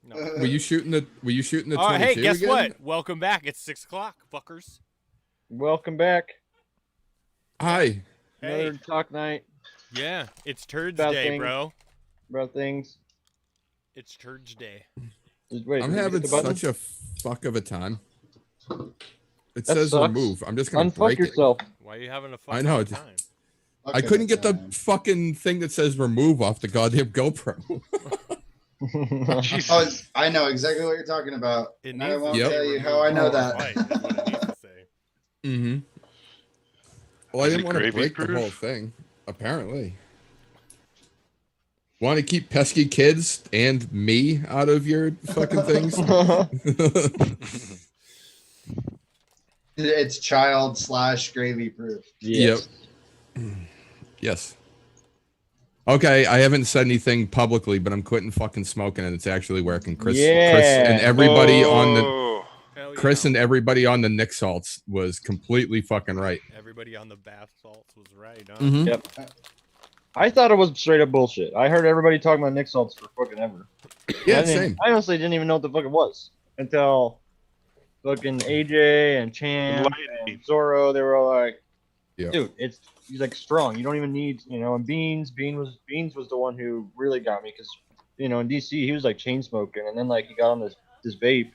No. Were you shooting the 22 Hey, guess again? what? Welcome back. It's 6 o'clock, fuckers. Welcome back. Hi. Another Hey. talk night Yeah, it's Turds About Day, things. bro. about things. It's Turds Day. Wait, I'm did we having hit the button? such a fuck of a time. It That says sucks. remove. I'm just gonna Unfuck break yourself. Why are you having a fun I know, time? I couldn't get the fucking thing that says remove off the goddamn GoPro. Oh, I know exactly what you're talking about. It And I needs to won't Yep. tell say you how I know remove that. light, is what it needs to say. Mm-hmm. Well, I Is didn't it want to gravy break the proof? whole thing. Apparently. Want to keep pesky kids and me out of your fucking things? It's child/gravy proof. Yes. Yep. Yes. Okay, I haven't said anything publicly, but I'm quitting fucking smoking, and it's actually working. Chris and everybody on the Oh, Hell yeah. Chris and everybody on the Nick salts was completely fucking right. Everybody on the bath salts was right, huh? Mhm. Yep. I thought it was straight up bullshit. I heard everybody talking about Nick salts for fucking ever. Yeah, I didn't- same. I honestly didn't even know what the fuck it was until fucking AJ and Chan Enlighten me. and Zorro. They were all like, Yeah. "Dude, he's like strong. You don't even need, you know." And Beans was the one who really got me because, you know, in DC he was like chain smoking, and then like he got on this vape,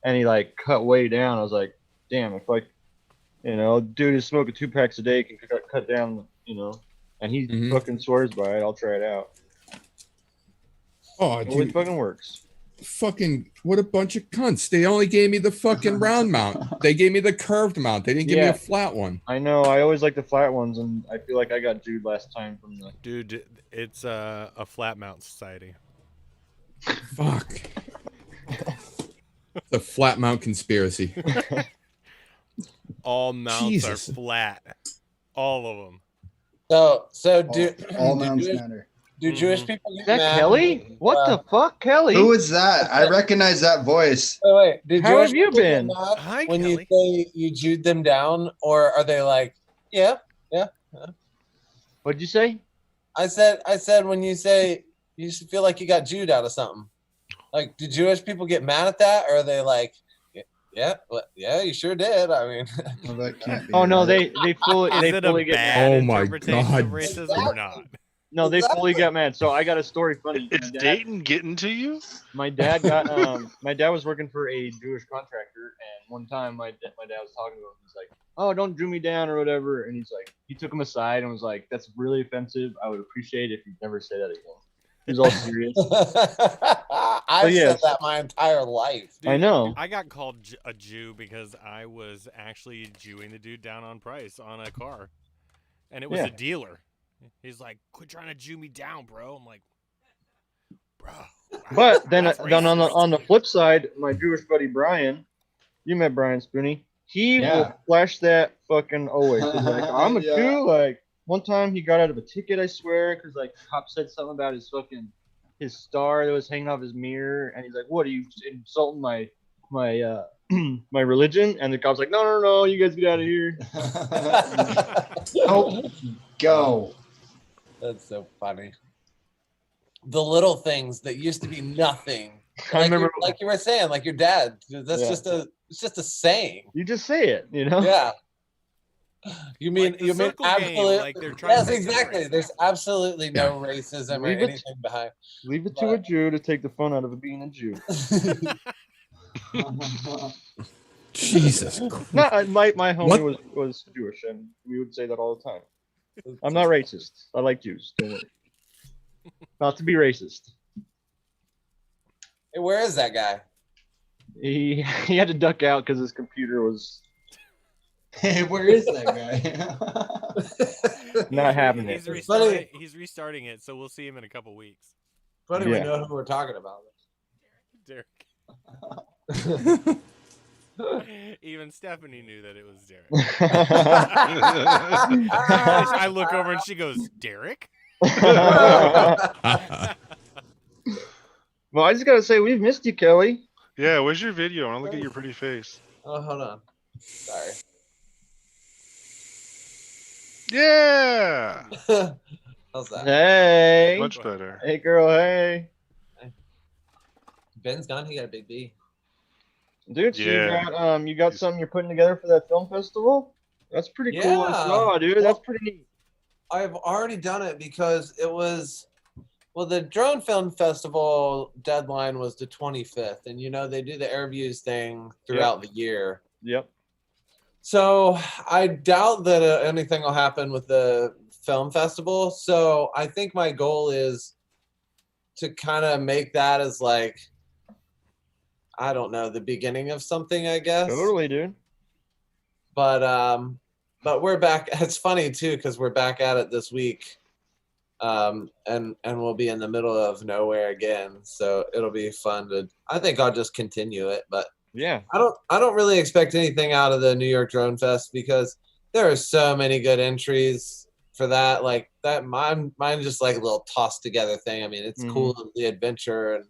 and he like cut way down. I was like, damn, if like, you know, dude is smoking 2 packs a day can cut down, you know, and he Mhm. fucking swears by it. I'll try it out. Oh, It always dude, fucking works. fucking what a bunch of cunts. They only gave me the fucking round mount. They gave me the curved mount. They didn't give me Yeah. a flat one. I know. I always like the flat ones, and I feel like I got Jude last time from the. Dude, it's a flat mount society. Fuck. The flat mount conspiracy. All mounts Jesus. are flat. All of them. So do All do mounts Jewish- matter. do Jewish people get Is that mad? Kelly? What the fuck, Kelly? Who is that? I recognize that voice. Wait, do How Jewish have you people get been? mad Hi, when Kelly. you say you Jewed them down, or are they like, yeah? What'd you say? I said when you say you should feel like you got Jewed out of something. Like, do Jewish people get mad at that, or are they like, yeah, you sure did? I mean, Well, that can't be Oh no, right. they fully Is they it fully a get mad. bad Oh my interpretation God. of racism or not? No, they fully got mad. So I got a story funny. it's Dayton getting to you? My dad got my dad was working for a Jewish contractor, and one time my dad was talking to him. He's like, "Oh, don't Jew me down or whatever," and he's like, he took him aside and was like, "That's really offensive. I would appreciate it if you never say that again." He was all serious. I've yes. said that my entire life. I know. I got called a Jew because I was actually Jewing the dude down on price on a car. And it was Yeah. a dealer. He's like, quit trying to Jew me down, bro. I'm like, bro. But then that's on racist. the flip side, my Jewish buddy Brian, you met Brian Spooney. He Yeah. will flash that fucking always. He's like, I'm a Yeah. Jew. Like one time he got out of a ticket, I swear, because like the cop said something about his star that was hanging off his mirror, and he's like, "What are you insulting my my religion?" And the cop's like, "No, you guys get out of here." Oh, go. That's so funny. The little things that used to be nothing. I remember, Like you were saying, like your dad. That's Yeah. it's just a saying. you just say it, you know? Yeah. You mean Like the you mean circle game, absolutely? like they're trying Yes, to make exactly. race. There's absolutely no racism or Leave it- anything behind. Leave it to a Jew to take the fun out of it being a Jew. Jesus Christ. No, my homie What? was Jewish, and we would say that all the time. I'm not racist. I like Jews. Don't worry. Not to be racist. Hey, where is that guy? He had to duck out because his computer was Hey, where is that guy? not having He's it. restarting it, so we'll see him in a couple weeks. Funny, we Yeah. know who we're talking about. Derek. Even Stephanie knew that it was Derek. I look over and she goes, Derek? Well, I just gotta say we've missed you, Kelly. Yeah, where's your video? I want to look at your pretty face. Oh, hold on. Sorry. Yeah! How's that? Hey, Much better. hey, girl, hey. Ben's gone. He got a big B. Dude, so Yeah. you got something you're putting together for that film festival? That's pretty cool. I Yeah. saw, dude. Well, That's pretty neat. I've already done it because it was, well, the drone film festival deadline was the 25th, and they do the air views thing throughout the year. Yep. So I doubt that anything will happen with the film festival. So I think my goal is to kind of make that as like, I don't know, the beginning of something, I guess. Totally, dude. But we're back. It's funny too because we're back at it this week, and we'll be in the middle of nowhere again. So it'll be fun to. I think I'll just continue it, but Yeah. I don't really expect anything out of the New York Drone Fest because there are so many good entries for that. Like that, mine just like a little tossed together thing. I mean, it's cool, the adventure and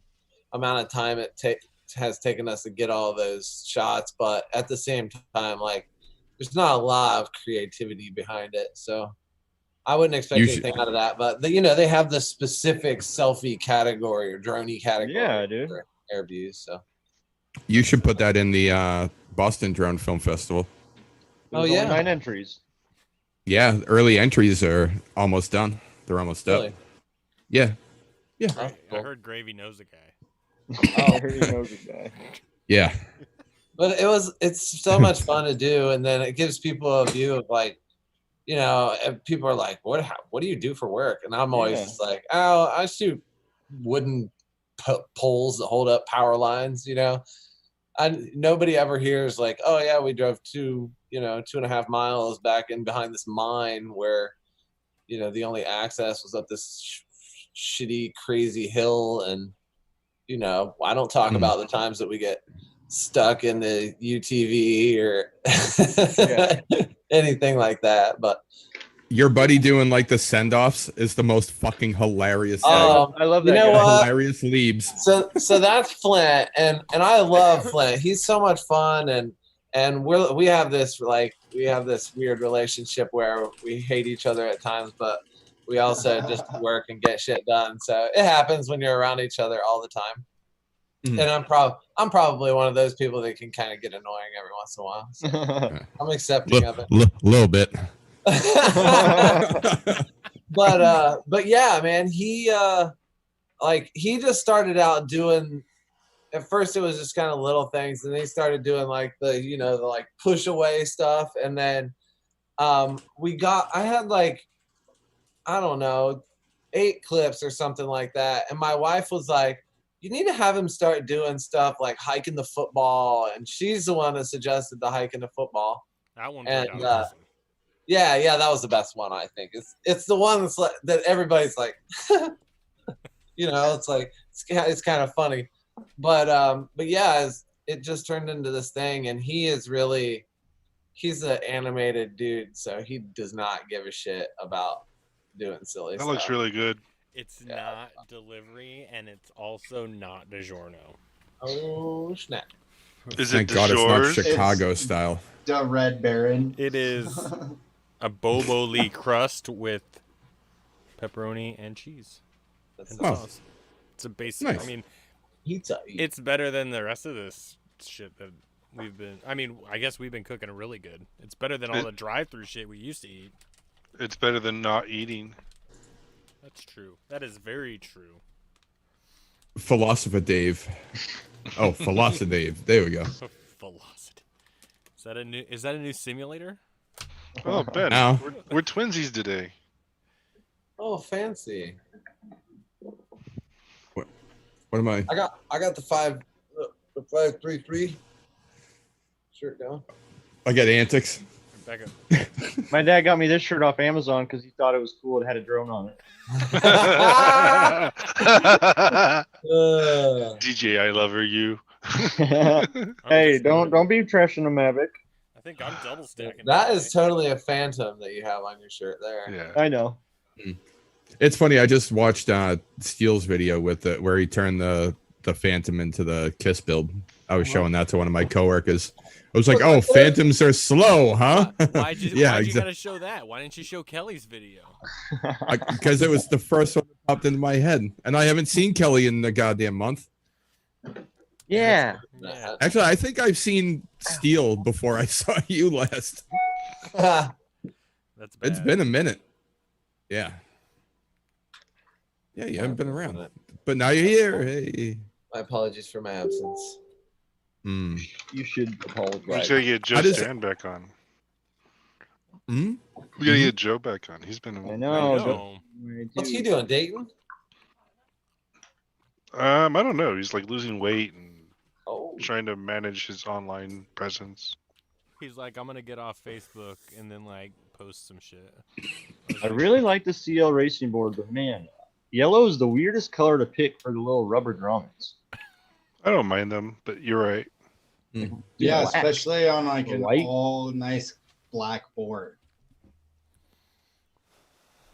amount of time it has taken us to get all those shots, but at the same time, like there's not a lot of creativity behind it. So I wouldn't expect anything out of that. But they have the specific selfie category or droney category. Yeah, dude. For air views. So You should put that in the Boston Drone Film Festival. Oh, There's yeah. only 9 entries. Yeah, early entries are almost done. They're almost really, up. Yeah. That's I cool. heard Gravy knows a guy. I heard he knows a guy. Yeah. But it's so much fun to do, and then it gives people a view of like, and people are like, what do you do for work? And I'm always just like, oh, I shoot wooden poles that hold up power lines. Nobody ever hears like, oh yeah, we drove 2.5 miles back in behind this mine where, the only access was up this shitty, crazy hill. And, I don't talk about the times that we get stuck in the UTV or anything like that. But Your buddy doing like the send-offs is the most fucking hilarious thing. I love that. You know guy. what? Hilarious leaves. So that's Flint, and I love Flint. He's so much fun, and we have this weird relationship where we hate each other at times, but we also just work and get shit done. So it happens when you're around each other all the time. Mhm. And I'm probably one of those people that can kind of get annoying every once in a while. So I'm accepting of it. Little bit. But yeah, man, he just started out doing. At first, it was just kind of little things, and then he started doing like the like push away stuff, and then I had like, I don't know, 8 clips or something like that, and my wife was like, you need to have him start doing stuff like hiking the football, and she's the one that suggested the hiking the football. That one And, turned out awesome. Yeah, that was the best one, I think. It's the one that's like, that everybody's like, it's like it's kind of funny, but yeah, it just turned into this thing, and he's an animated dude, so he does not give a shit about doing silly That stuff. looks really good. It's not delivery, and it's also not DiGiorno. Oh snap! Is Thank it God it's yours? not Chicago style. The Red Baron. It is a Bobo Lee crust with pepperoni and cheese That's and Oh. sauce. It's a basic. Nice. I mean, pizza. it's better than the rest of this shit that we've been. I mean, I guess we've been cooking really good. It's better than all the drive-through shit we used to eat. It's better than not eating. That's true. That is very true. Philosopher Dave. Oh, Philosopher Dave. There we go. Velocity. Is that a new simulator? Oh, Ben, No. we're twinsies today. Oh, fancy! What am I? I got the 533 shirt going. I got antics. Back up. My dad got me this shirt off Amazon because he thought it was cool. It had a drone on it. DJ, I love her. You. Hey, don't be trashing the Mavic. I think I'm double stacking. That is totally a phantom that you have on your shirt there. Yeah. I know. It's funny. I just watched Steele's video with where he turned the Phantom into the Kiss build. I was showing that to one of my coworkers. I was like, "Oh, Phantoms are slow, huh?" Why'd you gotta show that? Why didn't you show Kelly's video? Because it was the first one that popped into my head, and I haven't seen Kelly in a goddamn month. Yeah. Yeah. Actually, I think I've seen Steel before I saw you last. That's bad. It's been a minute. Yeah. Yeah, you haven't been around. But now you're here. Hey. My apologies for my absence. Hmm. You should We apologize. gotta get Joe How does- Stan back on. Hmm? We gotta Mhm. get Joe back on. He's been. I I know. know. What's he doing, Dayton? I don't know. He's like losing weight and Oh, trying to manage his online presence. He's like, I'm gonna get off Facebook and then like post some shit. I really like the CL racing board, but man, yellow is the weirdest color to pick for the little rubber drummers. I don't mind them, but you're right. Yeah, Black. especially on like Or an white. all nice black board.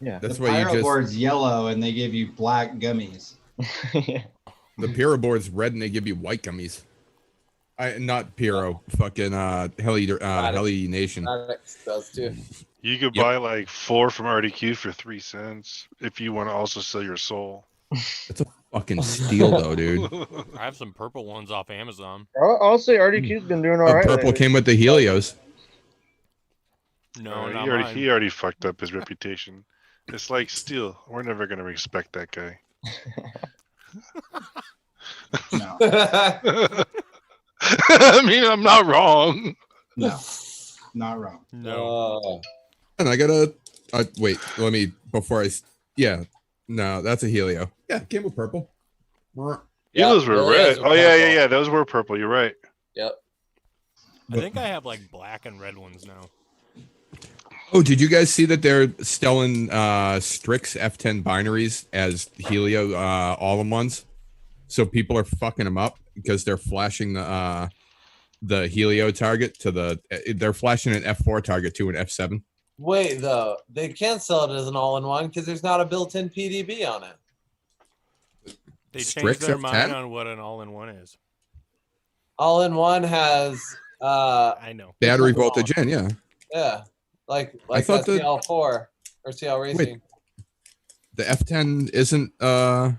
Yeah. That's the why you pyro just board's yellow and they give you black gummies. Yeah. the Pyro board's red and they give you white gummies. Not Pyro, fucking Heli Nation. that does too. You could Yep. buy like 4 from RDQ for 3 cents if you want to also sell your soul. That's a fucking steal though, dude. I have some purple ones off Amazon. I'll say RDQ's been doing all right. Purple lately. came with the Helios. No, he not already mine. he already fucked up his reputation. It's like Steel. We're never gonna respect that guy. No, I mean, I'm not wrong. no, not wrong. No. And I gotta wait, let me before yeah. No, that's a Helio. Yeah, it came with purple. Yeah, those were red. Oh yeah. Those were purple. You're right. Yep. I think I have like black and red ones now. Oh, did you guys see that they're selling Strix F10 binaries as Helio all-in-ones? So people are fucking them up because they're flashing the Helio target to they're flashing an F4 target to an F7. Wait, though, they can't sell it as an all-in-one because there's not a built-in PDB on it. They Strix changed their F10? mind on what an all-in-one is. All-in-one has I know. Battery voltage in, yeah. yeah, like I thought that the- CL4 or CL Racing. The F10 isn't No,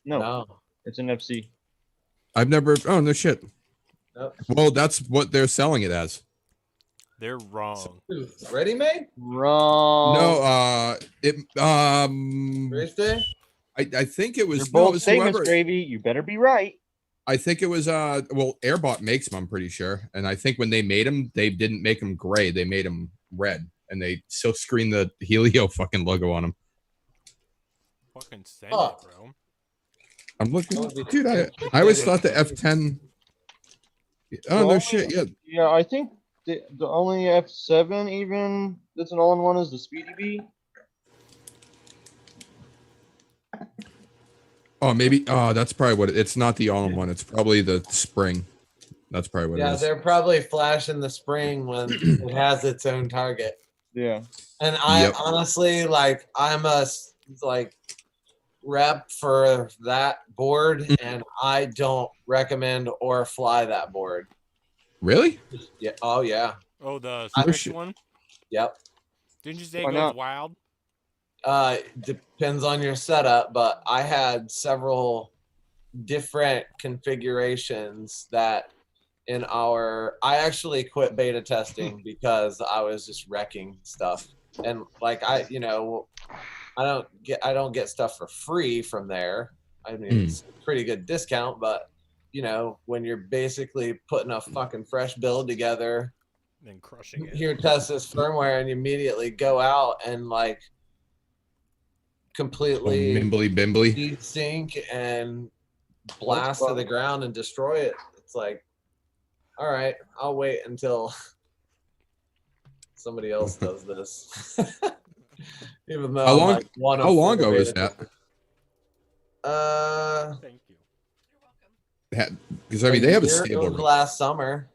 No. it's an FC. I've never oh no shit. Nope. Well, that's what they're selling it as. They're wrong. Ready made? Wrong. No, Race day? I think it They're was no, it bold was statements, whoever. Gravy. You better be right. I think it was well, Airbot makes them, I'm pretty sure. And I think when they made them, they didn't make them gray, they made them red, and they silk screened the Helio fucking logo on them. Fucking send Fuck. it, bro. I'm looking, That would be- dude. I always thought the F10. Oh no shit, yeah. Yeah, I think the only F7 even that's an all-in-one is the Speedy B. Oh, maybe. Oh, that's probably what it's not the all-in-one. It's probably the spring. That's probably what it Yeah, is. they're probably flashing the spring when it has its own target. Yeah. And I Yep. honestly, like, I'm a like rep for that board, and I don't recommend or fly that board. Really? Yeah. Oh yeah. Oh, the Oh, Strix shit. one? Yep. Didn't you say Why it goes not? wild? Depends on your setup, but I had several different configurations that I actually quit beta testing because I was just wrecking stuff. And like I don't get stuff for free from there. I mean, it's a pretty good discount, but when you're basically putting a fucking fresh build together, Then crushing it. here test this firmware, and you immediately go out and like completely Mimbly bimbly. deep sink and blast to the ground and destroy it. It's like, all right, I'll wait until somebody else does this. Even though How I'm, long- like, one of How long four ago was beta that? Thank you. Because I mean, they have a year- it stable. was last summer.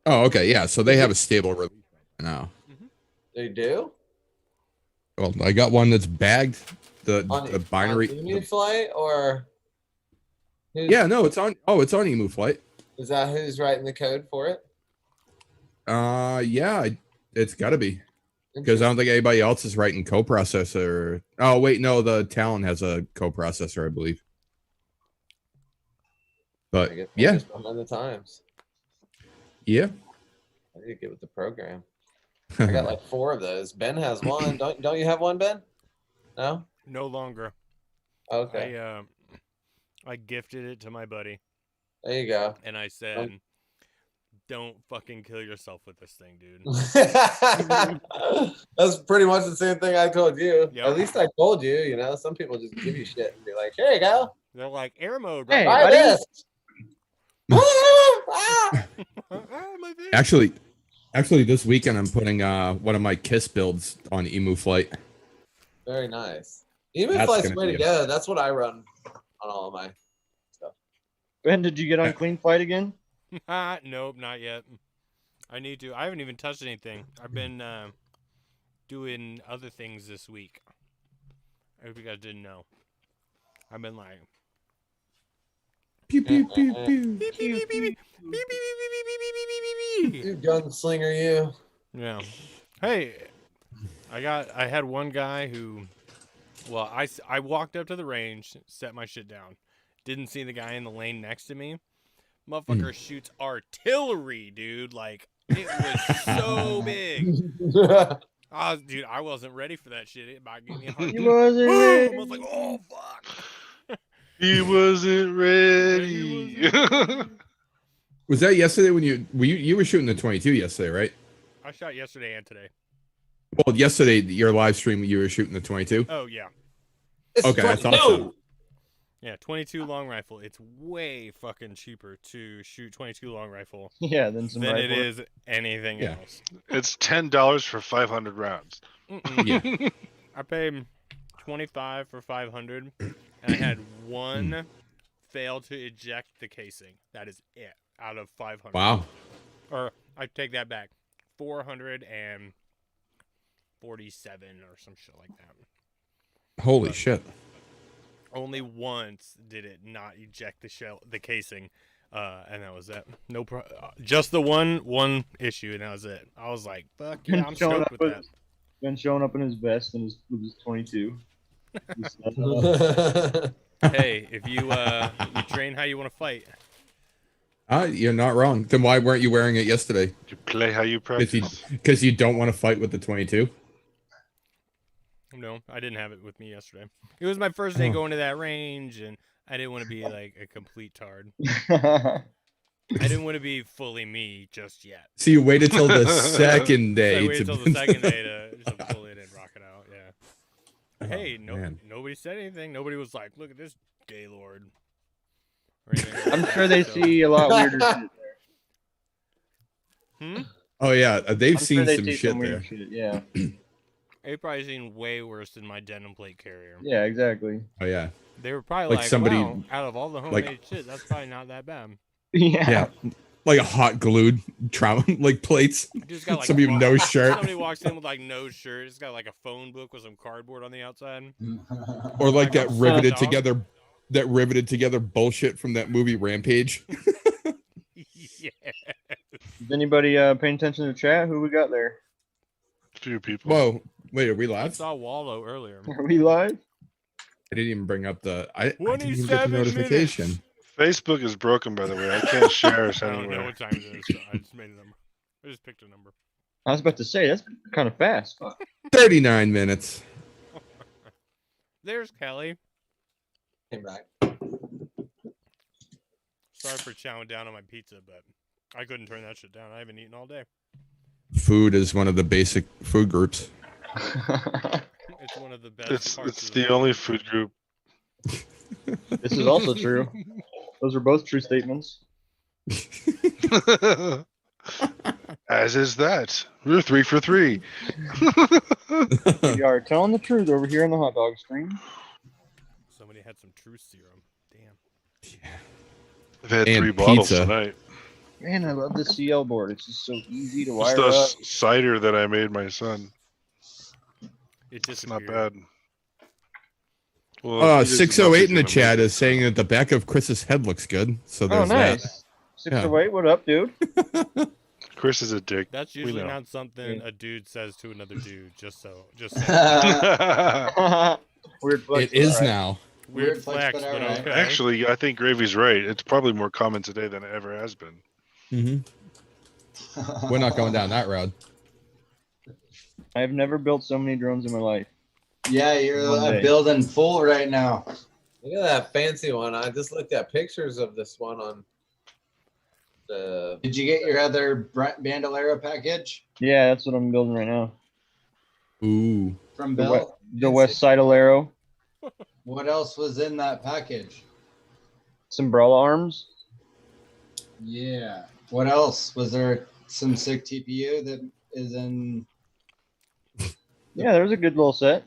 Oh, okay, yeah. So they have a stable release now. They do Well, I got one that's bagged. The binary. on Emu Flight, or Yeah, no, it's on. Oh, it's on Emu Flight. is that who's writing the code for it? Yeah, it's got to be because I don't think anybody else is writing coprocessor. Oh, wait, no, the Talon has a coprocessor, I believe. But I guess yeah, just behind the times. yeah. I need to get with the program. I got like 4 of those. Ben has one. Don't you have one, Ben? No. No longer. Okay. I gifted it to my buddy, There you go. and I said, "Don't fucking kill yourself with this thing, dude." That's pretty much the same thing I told you. Yep. At least I told you. You know, some people just give you shit and be like, "Here you go. They're like air mode. Hey, Right? Try buddy. this." Ah! My face. Actually, this weekend I'm putting one of my Kiss builds on Emu Flight. Very nice. Emu That's Flight's gonna way be to go. That's what I run on all of my stuff. Ben, did you get on Clean Flight again? Nope, not yet. I need to. I haven't even touched anything. I've been doing other things this week. I hope you guys didn't know. I've been like, Pew pew pew pew. You gunslinger, you. yeah. Hey, I had one guy who, well, I walked up to the range, set my shit down, didn't see the guy in the lane next to me. Motherfucker shoots artillery, dude. Like, it was so big. Dude, I wasn't ready for that shit. It about gave me a heart He attack. wasn't Boom! ready. I was like, oh fuck. He wasn't ready. Was that yesterday when you were shooting the 22 yesterday, right? I shot yesterday and today. Well, yesterday your live stream you were shooting the 22. Oh yeah. It's Okay, I thought 22. so. Yeah, 22 long rifle. It's way fucking cheaper to shoot 22 long rifle Yeah, then some than it rifle. is anything Yeah. else. It's $10 for 500 rounds. Mm-mm. Yeah. I paid 25 for 500, and I had one fail to eject the casing. That is it out of 500. Wow. Or I take that back, 447 or some shit like that. Holy shit. Only once did it not eject the casing, and that was it. Just the one issue, and that was it. I was like, "Fuck yeah, I'm Showing stoked up with that." Ben showing up in his vest and with his 22. Hey, if you train how you want to fight, You're not wrong. Then why weren't you wearing it yesterday? You play how you practice. Because you don't want to fight with the 22. no, I didn't have it with me yesterday. It was my first day going to that range, and I didn't want to be like a complete tard. I didn't want to be fully me just yet. So you waited till the second So I day waited till the second day to pull it and rock it out. Yeah. Hey, man. nobody said anything. Nobody was like, "Look at this gaylord." Or anything. I'm sure they see a lot weirder shit there. Oh yeah, they've I'm seen sure they some see shit some there. weird shit. Yeah. They've probably seen way worse than my denim plate carrier. Yeah, exactly. Oh yeah. They were probably Like like, somebody- wow, out of all the homemade shit, that's probably not that bad. Yeah. Yeah. Like a hot glued trauma like plates. I just got like Somebody with no shirt. Somebody walks in with like no shirt. It's got like a phone book with some cardboard on the outside. Or like that Son, riveted dog. together bullshit from that movie Rampage. Yeah. Is anybody paying attention to the chat? Who we got there? Few people. Whoa. Wait, are we I live? saw Wallow earlier. Are we live? I didn't even bring up the I didn't even get the 27 notification. minutes. Facebook is broken, by the way. I can't share us I don't know anywhere. what time it is, so I just made a number. I just picked a number. I was about to say that's kind of fast. 39 minutes. There's Kelly. Came back. Sorry for chowing down on my pizza, but I couldn't turn that shit down. I haven't eaten all day. Food is one of the basic food groups. It's one of the best It's parts it's of the only food group. This is also true. Those are both true statements. As is that. We're 3 for 3. We are telling the truth over here on the hot dog stream. Somebody had some truth serum. Damn. I've had And 3 bottles pizza. tonight. Man, I love the CL board. It's just so easy to It's wire up. the cider that I made my son. It It's not disappeared. bad. Well, he doesn't know if 608 he's in the gonna chat make is saying that the back of Chris's head looks good. So Oh, there's nice. 608, what up, dude? it. Chris is a dick. That's We usually know. not something a dude says to another dude. Just so. Weird that. flex, It is alright. now. Weird flex, but but alright. okay. Actually, I think Gravy's right. It's probably more common today than it ever has been. We're not going down that road. I've never built so many drones in my life. Yeah, you're One day. building full right now. Look at that fancy one. I just looked at pictures of this one on the. Did you get your other Bandolero package Yeah, that's what I'm building right now. Ooh. from The, Bill? the West Side Alero. What else was in that package? Sombrella arms. Yeah. What else? Was there some sick TPU that is in? Yeah, there was a good little set.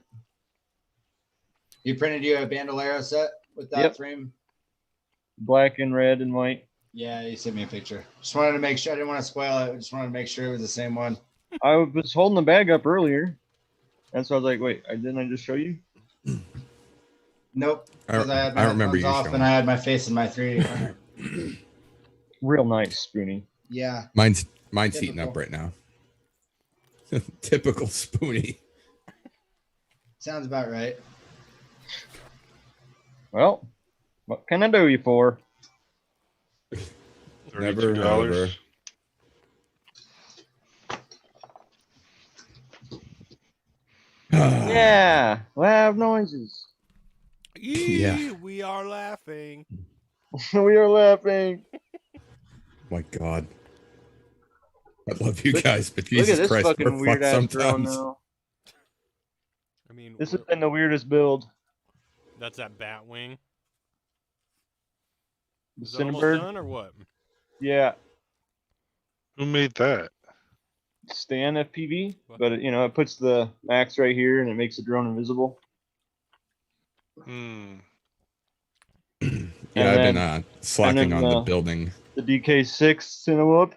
You printed you a Bandolero set with that Yep. frame? Black and red and white. Yeah, you sent me a picture. Just wanted to make sure. I didn't want to spoil it. I just wanted to make sure it was the same one. I was holding the bag up earlier. That's why I was like, wait, didn't I just show you? Nope. I, Because I had my I remember headphones you off showing. and I had my face in my 3D printer. Real nice, Spoonie. Yeah. Mine's heating up Typical. right now. Typical Spoonie. Sounds about right. Well, what can I do you for? Never, $32. Yeah, loud noises. Yee, we are laughing. We are laughing. My God. I love you Look- guys, but Look Jesus at this Christ, fucking we're weird fucked ass drone sometimes. now. I mean, This has been the weirdest build. that's that bat wing. The Is that almost Cinnabird. done or what? Yeah, Who made that? Stan FPV, What? but it puts the max right here and it makes the drone invisible. Hmm. Yeah, And I've been then- slacking and then, on the building. The DK6 Cinnawhoop.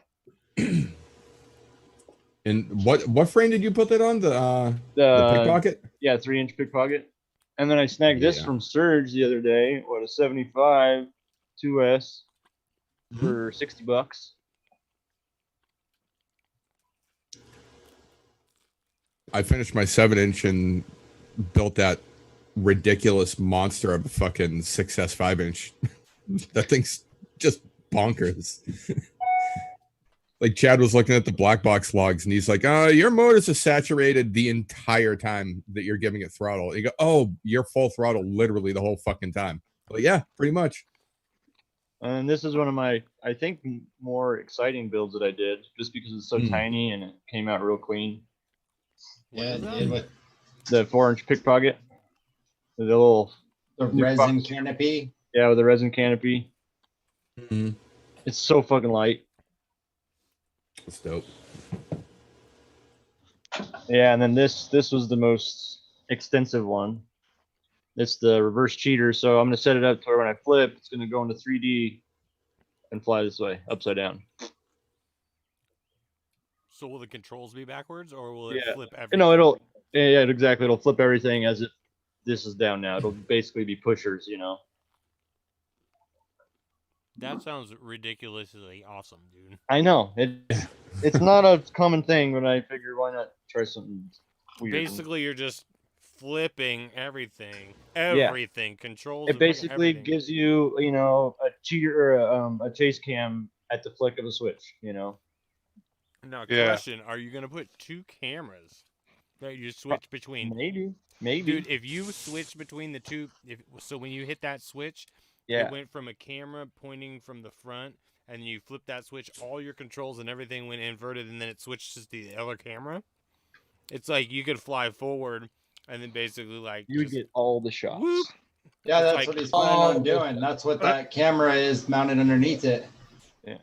And what frame did you put that on? The The pickpocket? Yeah, 3-inch pickpocket. And then I snagged this Yeah. from Surge the other day. What, a 75 2S for $60. I finished my 7-inch and built that ridiculous monster of a fucking 6S 5-inch. That thing's just bonkers. Like Chad was looking at the black box logs and he's like, your motors are saturated the entire time that you're giving it throttle. You go, oh, you're full throttle literally the whole fucking time. Well, yeah, pretty much. And this is one of my, I think, more exciting builds that I did, just because it's so tiny and it came out real clean. Yeah, is it that? did with The 4-inch pickpocket, the little, the New resin box. canopy. yeah, with the resin canopy. Mhm. It's so fucking light. That's dope. Yeah, and then this was the most extensive one. It's the reverse cheater, so I'm gonna set it up to where when I flip, it's gonna go into 3D and fly this way, upside down. So will the controls be backwards, or will it Yeah. flip everything? No, yeah, exactly. It'll flip everything as if this is down now. It'll basically be pushers, That sounds ridiculously awesome, dude. I know it's not a common thing, but I figured why not try something weird. Basically, you're just flipping everything. Yeah. Everything. Controls. It and fucking basically everything. gives you, a cheater or a chase cam at the flick of a switch. Now, Yeah. question: are you gonna put 2 cameras that you switch between? Maybe. Dude, if you switch between the two, so when you hit that switch, Yeah. it went from a camera pointing from the front, and you flip that switch, all your controls and everything went inverted, and then it switches to the other camera. It's like you could fly forward, and then basically like You would just get all the shots. whoop. Yeah, It's that's like- what he's planning on Oh, doing. That's what that camera is mounted underneath it. Yeah.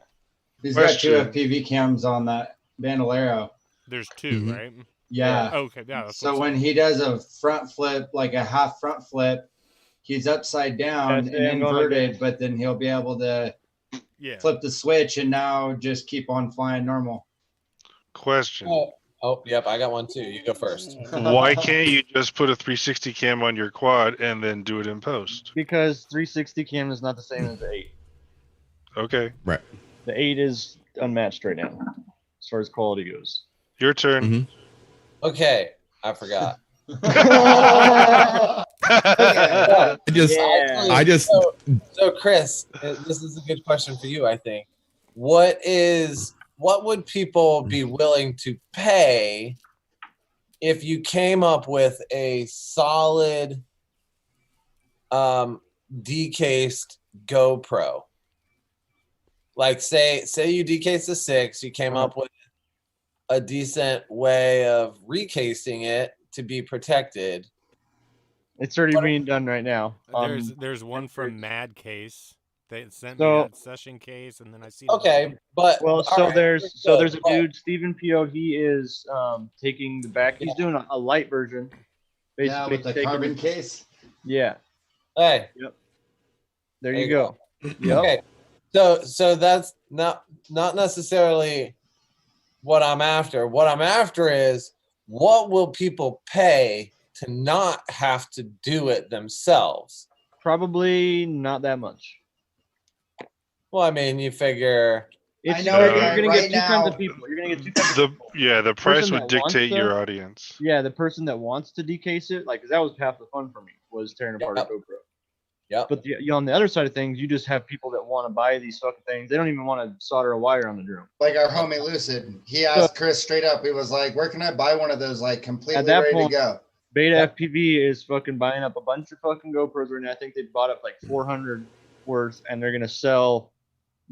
He's got 2 Question. FPV cams on that Bandolero. There's 2, Mhm. right? Yeah. Okay. Yeah. That's So what's when up. he does a front flip, like a half front flip, he's upside down That's and it, I'm going like inverted, this. but then he'll be able to Yeah. flip the switch and now just keep on flying normal. Question. Oh, yep, I got one too. You go first. Why can't you just put a 360 cam on your quad and then do it in post? Because 360 cam is not the same as the 8. Okay. Right. The 8 is unmatched right now, as far as quality goes. Your turn. Mhm. Okay, I forgot. Okay. I just So Chris, this is a good question for you, I think. What would people be willing to pay if you came up with a solid decased GoPro? Like say you decased the 6, you came up with a decent way of recasing it to be protected. It's already being done right now. There's one from Mad Case. They sent me So- that session case, and then I see. Okay, but Well, so alright, there's so there's a dude, Stephen P.O. He is taking the back. He's doing a light version, basically Yeah, with the taking carbon case. Yeah, Hey, there you go. Yep. okay, so that's not necessarily what I'm after. What I'm after is what will people pay to not have to do it themselves? Probably not that much. Well, I mean, you figure. It's I know you're right gonna get two kinds now- of people. You're gonna get two kinds of people. The price person would that wants dictate to- your audience. Yeah, the person that wants to decase it, like, 'cause that was half the fun for me, was tearing apart a Yep. GoPro. Yep. But on the other side of things, you just have people that want to buy these fucking things. They don't even want to solder a wire on the drone. Like our homie Lucid, he asked Chris straight up. He was like, "Where can I buy one of those like completely that ready point- to go?" Beta Yep. FPV is fucking buying up a bunch of fucking GoPros right now. I think they bought up like 400 worth, and they're gonna sell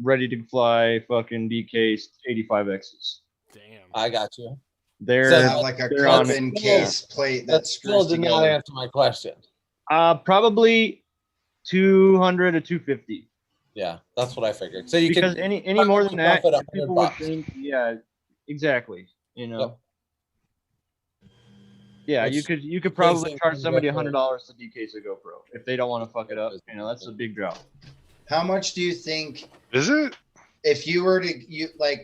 ready to fly fucking decased 85Xs. Damn. I got you. They're So- Have like a they're on- carbon case plate that That still screws did not together. answer my question. probably 200 to 250. Yeah, that's what I figured. So you Because could any more than that, profit people would $100. think, yeah, exactly. You know. Yep. Yeah, Which you could probably decasing charge from somebody GoPro. $100 to decase a GoPro if they don't want to fuck it up. You know, that's a big job. How much do you think Is it? if you were to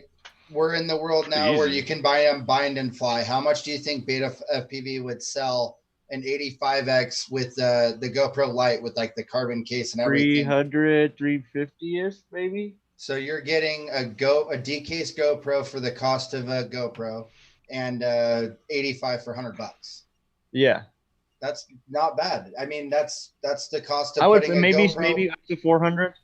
we're in the world now where Easy. you can buy them bind and fly? How much do you think Beta FPV would sell an 85X with the GoPro Lite with like the carbon case and everything? 300, 350-ish, maybe. So you're getting a decased GoPro for the cost of a GoPro and 85 for $100. Yeah, That's not bad. I mean, that's the cost of I would putting a maybe GoPro. up to 400.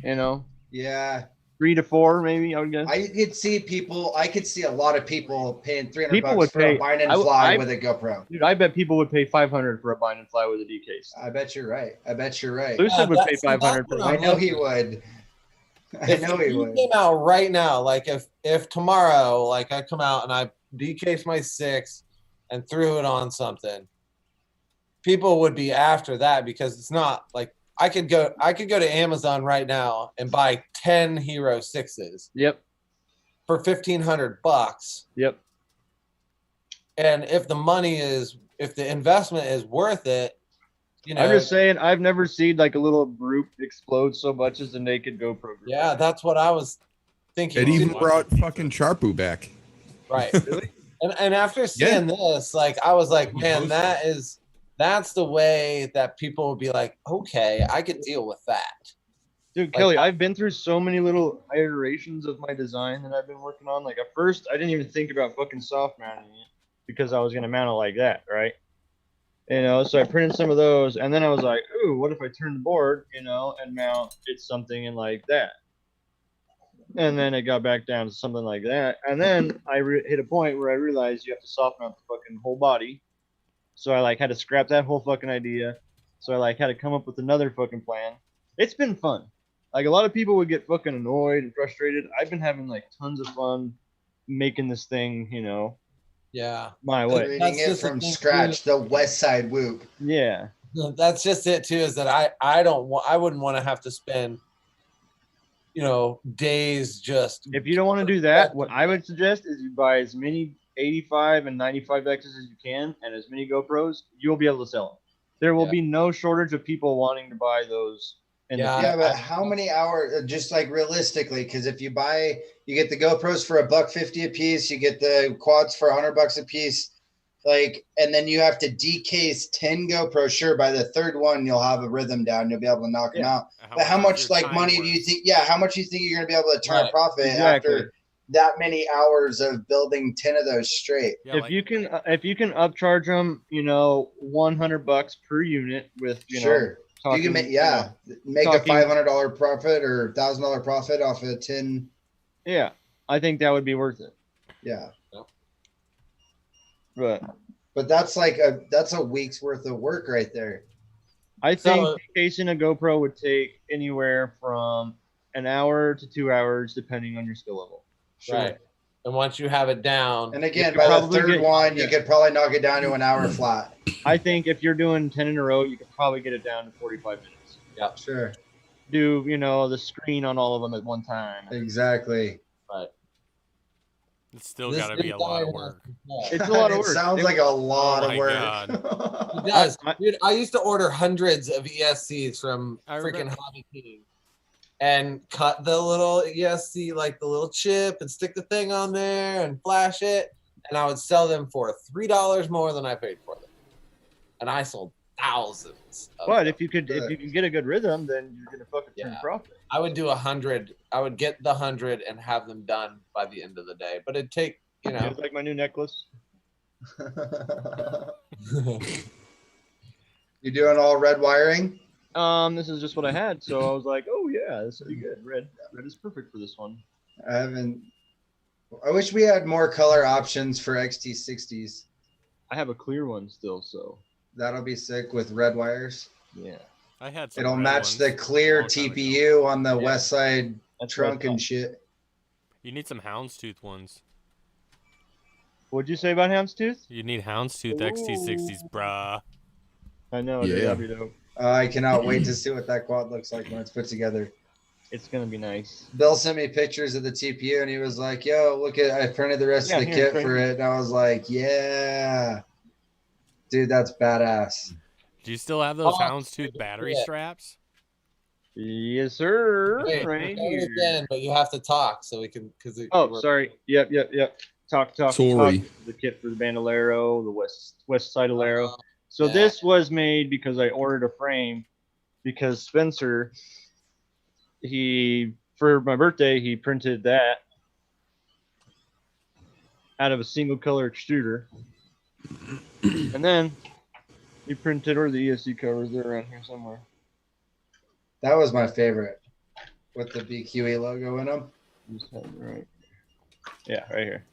You know, Yeah, 3 to 4, maybe I would guess. I could see a lot of people paying $300 People would for a pay- bind and I would- fly I- with a GoPro. Dude, I bet people would pay 500 for a bind and fly with a decase. I bet you're right. Lucid would pay that's 500 for what I one. know he would. I know he you would. came out right now, like if tomorrow, like I come out and I decase my 6 and threw it on something, people would be after that because it's not like I could go to Amazon right now and buy 10 Hero 6s Yep, for $1,500. yep. And if the investment is worth it, you know, I'm just saying, I've never seen like a little group explode so much as the naked GoPro group. yeah, that's what I was thinking. it even too. brought fucking Charpu back. Right. And after seeing this, like I was like, man, that's the way that people would be like, okay, I could deal with that. Dude, Like- Kelly, I've been through so many little iterations of my design that I've been working on. Like at first, I didn't even think about fucking soft mounting it because I was gonna mount it like that, right? You know, so I printed some of those, and then I was like, ooh, what if I turn the board, you know, and mount it something in like that? And then it got back down to something like that, and then I hit a point where I realized you have to soft mount the fucking whole body. So I like had to scrap that whole fucking idea. So I like had to come up with another fucking plan. It's been fun. Like a lot of people would get fucking annoyed and frustrated. I've been having like tons of fun making this thing, you know, Yeah. my way. Creating That's it just the from thing, scratch, the West Side Whoop. Yeah. That's just it too, is that I wouldn't want to have to spend, you know, days just If you don't want to do that, what I would suggest is you buy as many 85 and 95Xs as you can and as many GoPros, you'll be able to sell them. There will Yeah. be no shortage of people wanting to buy those. In the Yeah. future. Yeah, but how many hours? Just like realistically, because if you get the GoPros for $150 a piece, you get the quads for $100 a piece, like, and then you have to decase 10 GoPros. Sure, by the third one, you'll have a rhythm down. You'll be able to knock them out. But how is much your like time money do worth? you think? Yeah, how much do you think you're gonna be able to turn a Right. profit Exactly. after that many hours of building 10 of those straight. Yeah, if you can upcharge them, $100 per unit with Sure. talking, you can make make talking- a $500 profit or $1,000 profit off of 10. Yeah, I think that would be worth it. Yeah. But that's that's a week's worth of work right there. I think casing a GoPro would take anywhere from an hour to 2 hours, depending on your skill level. Sure. Right. And once you have it down, And again, by the third one, you could probably knock it down to an hour flat. I think if you're doing 10 in a row, you could probably get it down to 45 minutes. Yeah, sure. Do the screen on all of them at one time. Exactly. But it's still got to be a lot of work. It's a lot of work. It sounds like a lot of work. God. It does. Dude, I used to order hundreds of ESCs from freaking Hobby King and cut the little ESC, like the little chip, and stick the thing on there and flash it. And I would sell them for $3 more than I paid for them. And I sold thousands. But if you can get a good rhythm, then you're gonna fucking turn profit. I would do 100. I would get the 100 and have them done by the end of the day. But it'd take, It's like my new necklace. You doing all red wiring? This is just what I had, so I was like, oh yeah, this will be good. Red is perfect for this one. I wish we had more color options for XT60s. I have a clear one still, so that'll be sick with red wires. Yeah. I had some It'll red match ones the clear a long time ago. TPU on the west side trunk and shit. You need some houndstooth ones. What'd you say about houndstooth? You need houndstooth XT60s, bruh. I know. Yeah. That'd be dope. I cannot wait to see what that quad looks like when it's put together. It's gonna be nice. Bill sent me pictures of the TPU and he was like, yo, look at, I printed the rest of the kit for it. And I was like, yeah, dude, that's badass. Do you still have those houndstooth battery straps? Yes, sir. Wait, right say it here. again, but you have to talk so we can, sorry. Yep. Talk. Sorry. The kit for the Bandolero, the west side Alero. So this was made because I ordered a frame because Spencer, for my birthday, he printed that out of a single color extruder. And then he printed, or the ESC covers, they're around here somewhere. That was my favorite with the BQE logo in them. Right. Yeah, right here.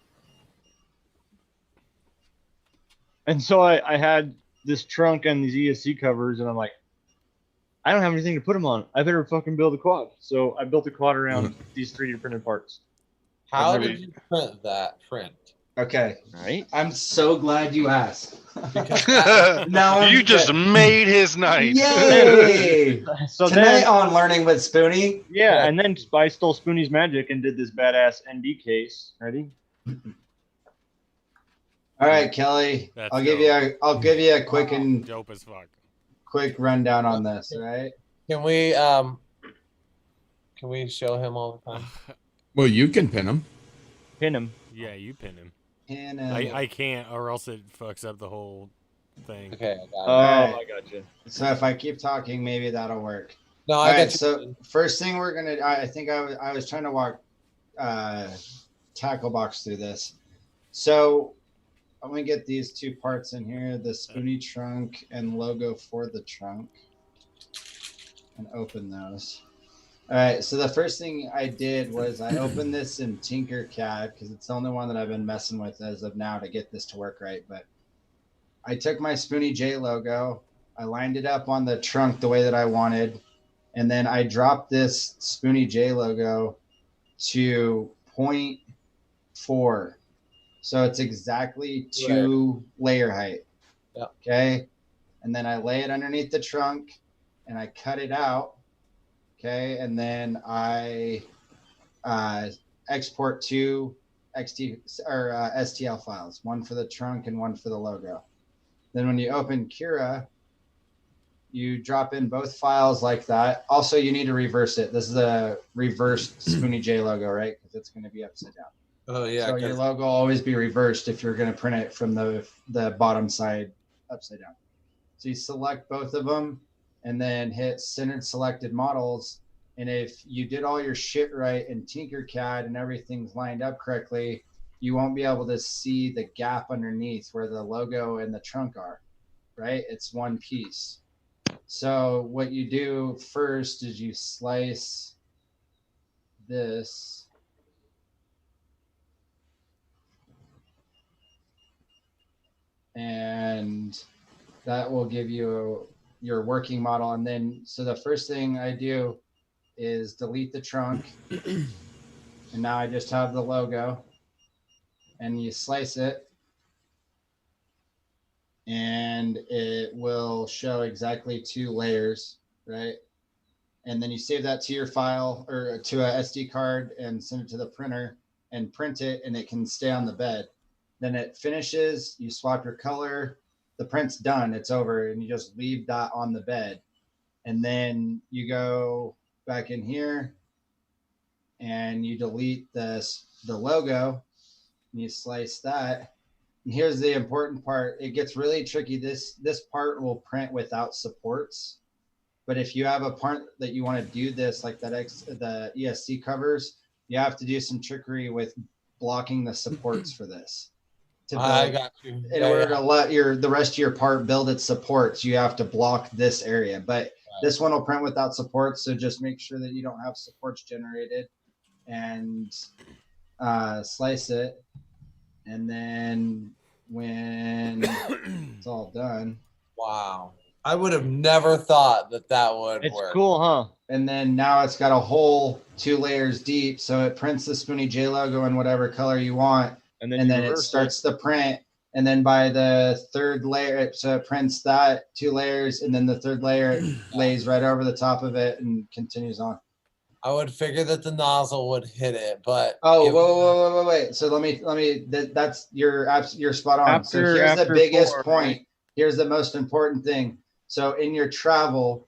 And so I had this trunk and these ESC covers, and I'm like, I don't have anything to put them on. I better fucking build a quad. So I built a quad around these 3D printed parts. How did you print that print? Okay. Right. I'm so glad you asked. Now you just made his night. Yay! So Tonight then, on Learning with Spoonie. yeah, and then I stole Spoonie's magic and did this badass ND case. Ready? All right, Kelly. That's I'll give you a dope as fuck. Quick rundown on this, all right? Can we show him all the time? Well, you can pin them. Pin him. Yeah, you pin him. And I can't, or else it fucks up the whole thing. Okay, I got it. Oh, right. I got you. So if I keep talking, maybe that'll work. No, All I got right, you. so first thing we're gonna, I think I was trying to walk tackle box through this. So I'm gonna get these two parts in here: the Spoonie trunk and logo for the trunk, and open those. All right. So the first thing I did was I opened this in Tinkercad because it's the only one that I've been messing with as of now to get this to work right. But I took my Spoonie J logo, I lined it up on the trunk the way that I wanted, and then I dropped this Spoonie J logo to 0.4. So it's exactly 2 layer height. Yeah. Okay. And then I lay it underneath the trunk and I cut it out. Okay. And then I export 2 STL files, one for the trunk and one for the logo. Then when you open Cura, you drop in both files like that. Also, you need to reverse it. This is a reversed Spoonie J logo, right? Because it's going to be upside down. Oh yeah. So your logo will always be reversed if you're going to print it from the bottom side upside down. So you select both of them and then hit centered selected models And if you did all your shit right in Tinkercad and everything's lined up correctly, you won't be able to see the gap underneath where the logo and the trunk are, right? It's one piece. So what you do first is you slice this. And that will give you your working model. And then, so the first thing I do is delete the trunk. And now I just have the logo. And you slice it. And it will show exactly 2 layers, right? And then you save that to your file or to a SD card and send it to the printer and print it, and it can stay on the bed. Then it finishes, you swap your color, the print's done, it's over, and you just leave that on the bed. And then you go back in here and you delete the logo, and you slice that. And here's the important part. It gets really tricky. This part will print without supports. But if you have a part that you want to do this, like the ESC covers, you have to do some trickery with blocking the supports for this. I got you. In order to let the rest of your part build its supports, you have to block this area. But this one will print without supports, so just make sure that you don't have supports generated, and slice it. And then when it's all done, wow, I would have never thought that would It's work. cool, huh? and then now it's got a hole 2 layers deep, so it prints the Spoonie J logo in whatever color you want, and then it starts the print. And then by the 3rd layer, so it prints that 2 layers, and then the 3rd layer it lays right over the top of it and continues on. I would figure that the nozzle would hit it, but wait. So let me. That's you're spot on. So here's the biggest point. Right? Here's the most important thing. So in your travel,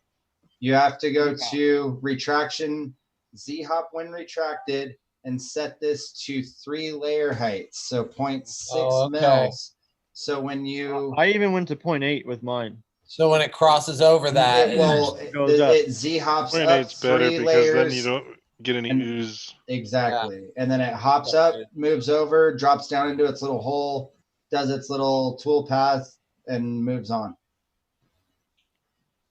you have to go to retraction, Z-hop when retracted, and set this to 3 layer heights. So 0.6 mils. So when you, I even went to 0.8 with mine. So when it crosses over that, it Z-hops up 3 layers. Then you don't get any ooze. Exactly. Yeah. And then it hops up, moves over, drops down into its little hole, does its little tool path, and moves on.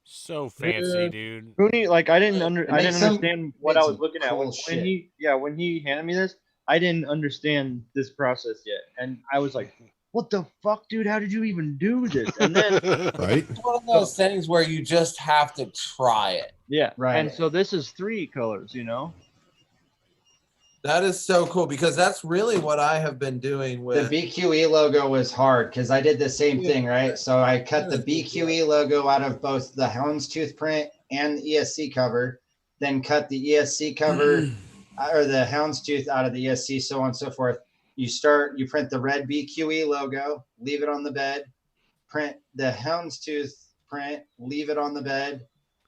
So fancy, dude. Spoonie, like I didn't understand what I was looking at when he handed me this. I didn't understand this process yet, and I was like, "What the fuck, dude? How did you even do this?" And then right, it's one of those things where you just have to try it. Yeah, right. And so this is 3 colors, you know. That is so cool, because that's really what I have been doing with the BQE logo. Was hard because I did the same thing, right? So I cut the BQE logo out of both the houndstooth print and the ESC cover, then cut the ESC cover or the houndstooth out of the ESC, so on and so forth. You print the red BQE logo, leave it on the bed, print the houndstooth print, leave it on the bed,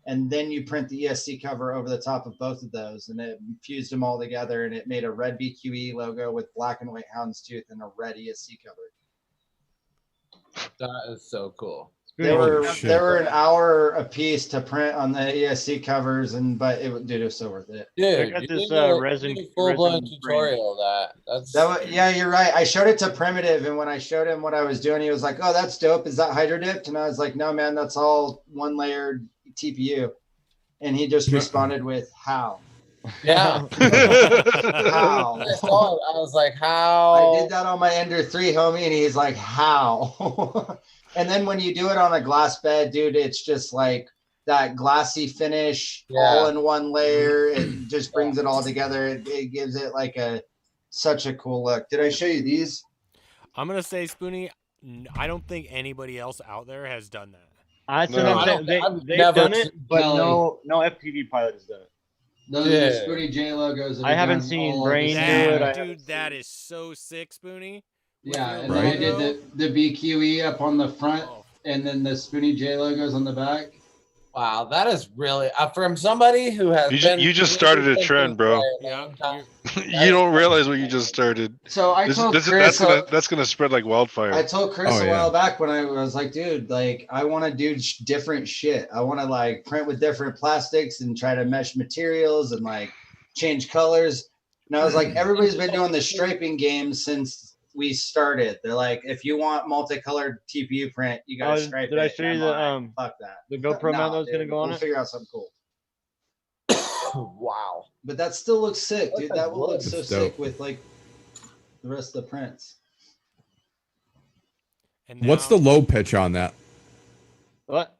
and then you print the ESC cover over the top of both of those, and it fused them all together, and it made a red BQE logo with black and white houndstooth and a red ESC cover. That is so cool. They were an hour a piece to print on the ESC covers, but it was so worth it. Yeah, I got this resin full-blown tutorial. Yeah, you're right. I showed it to Primitive, and when I showed him what I was doing, he was like, "Oh, that's dope. Is that hydro dipped?" And I was like, "No, man, that's all 1 layered TPU." And he just responded with, "How?" Yeah. How? I was like, "How?" I did that on my Ender 3, homie, and he's like, "How?" And then when you do it on a glass bed, dude, it's just like that glassy finish, all in 1 layer. It just brings it all together. It gives it like such a cool look. Did I show you these? I'm gonna say, Spoonie, I don't think anybody else out there has done that. They've done it, but no FPV pilot has done it. Those are the Spoonie J logos. I haven't seen Brain do it. Dude, that is so sick, Spoonie. Yeah, and then I did the BQE up on the front, and then the Spoonie J logos on the back. Wow, that is really from somebody who has You just started a trend, bro. Yeah, You don't realize what you just started. So I told Chris, That's gonna spread like wildfire. I told Chris Oh, a while yeah. back when I was like, dude, like I want to do different shit. I want to like print with different plastics and try to mesh materials and like change colors. And I was like, everybody's been doing the striping game since we started. They're like, if you want multicolored TPU print, you gotta stripe did it. I show you And the I'm like, fuck that. the GoPro mount that was gonna dude, go on we'll it? figure out something cool. Wow. But that still looks sick, dude. That will look so That's sick dope. with like the rest of the prints. And What's now- the low pitch on that? What?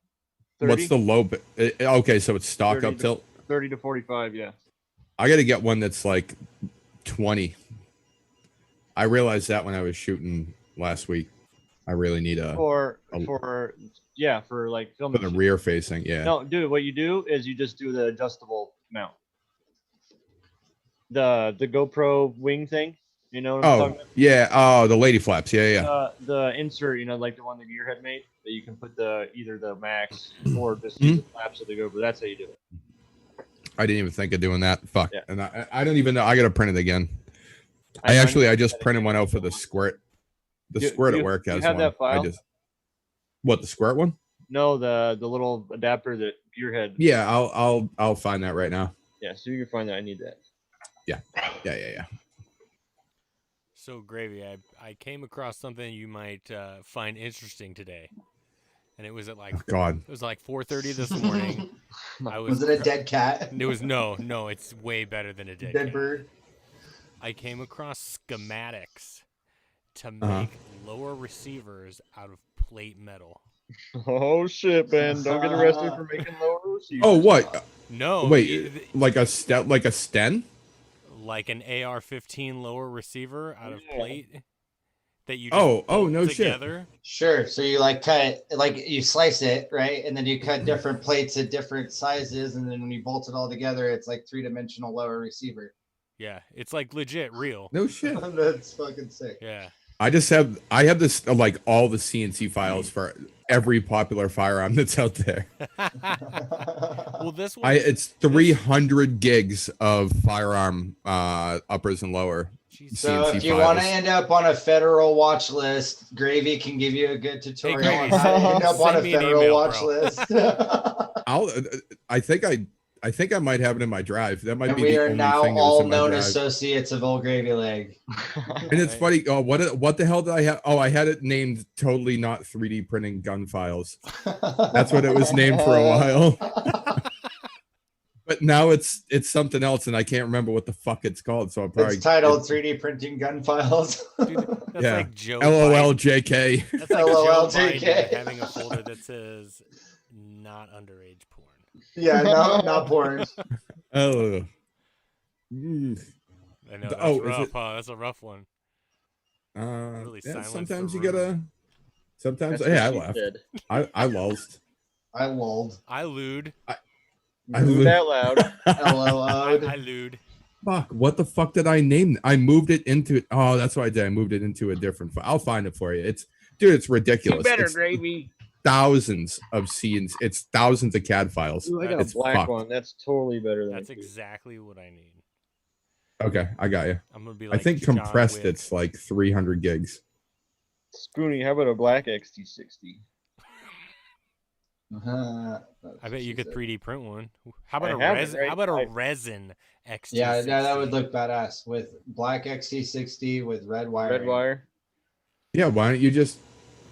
30? What's the low? Okay, so it's stock 30 up tilt. 30 to 45? Yeah. I got to get one that's like 20. I realized that when I was shooting last week. I really need a For a- for like for filming. the rear facing. Yeah. No, dude, what you do is you just do the adjustable mount. The GoPro wing thing, you know what I'm talking Oh about? yeah. Oh, the lady flaps. Yeah, yeah. The insert, you know, like the one the Gearhead made, that you can put either the Max or just use the flaps of the GoPro. That's how you do it. I didn't even think of doing that. Fuck. Yeah. And I don't even know. I got to print it again. I just printed one out for the squirt. The squirt at work you has have one. that file? What, the squirt one? No, the little adapter that Gearhead. Yeah, I'll find that right now. Yeah, so you can find that. I need that. Yeah. So Gravy, I came across something you might find interesting today, and it was at like Oh, God. it was like 4:30 this morning. Was it a dead cat? It was no, it's way better than a dead cat. bird? I came across schematics to make Uh-huh. lower receivers out of plate metal. Oh shit, Ben! Don't get arrested for making lower receivers. Oh, what? No, Wait, like a sten? like an AR-15 lower receiver out of Yeah. plate that you just Oh, bolt no shit. together. Sure. So you like cut, like you slice it, right? And then you cut different plates at different sizes. And then when you bolt it all together, it's like 3-dimensional lower receiver. Yeah, it's like legit real. No shit. That's fucking sick. Yeah. I have this like all the CNC files for every popular firearm that's out there. Well, this one. It's 300 gigs of firearm uppers and lower. Jesus. So CNC if you want to files. end up on a federal watch list, Gravy can give you a good tutorial Gravy, on how to end up on a send me an federal email, watch bro. list. I think I might have it in my drive. That might And be we the are only now thing that was all in my known drive. associates of Old Gravy Leg. And it's funny. Oh, what the hell did I have? Oh, I had it named totally not 3D printing gun files. That's what it was named for a while. But now it's something else, and I can't remember what the fuck it's called. So I'm probably It's titled 3D Printing Gun Files. Dude, that's Yeah. like Joe LOL Biden. JK. That's like LOL Joe Biden JK. having a folder that says not underage porn. Yeah, no, not porn. Oh. I know that's Oh, is rough, it- huh? That's a rough one. Really Yeah, silence sometimes the you gotta. room. Sometimes, That's yeah, I what she laughed. said. I lulled. I lulled. I lewd. I Move lo- that loud. LOL'd. I lewd. Fuck! What the fuck did I name? I moved it into. Oh, that's what I did. I moved it into a different file. I'll find it for you. It's ridiculous. It's Gravy. thousands of scenes. It's thousands of CAD files. Ooh, I got It's a black fucked. one. That's totally better than That's it. exactly what I need. Okay, I got you. I'm gonna be I like think John compressed Wick. it's like 300 gigs. Spoonie, how about a black XT60? I bet you could 3D print one. How about I a have it, resin? right? How about a I- resin XT60? Yeah, that would look badass with black XT60 with red wire. Red wire. Yeah, why don't you just?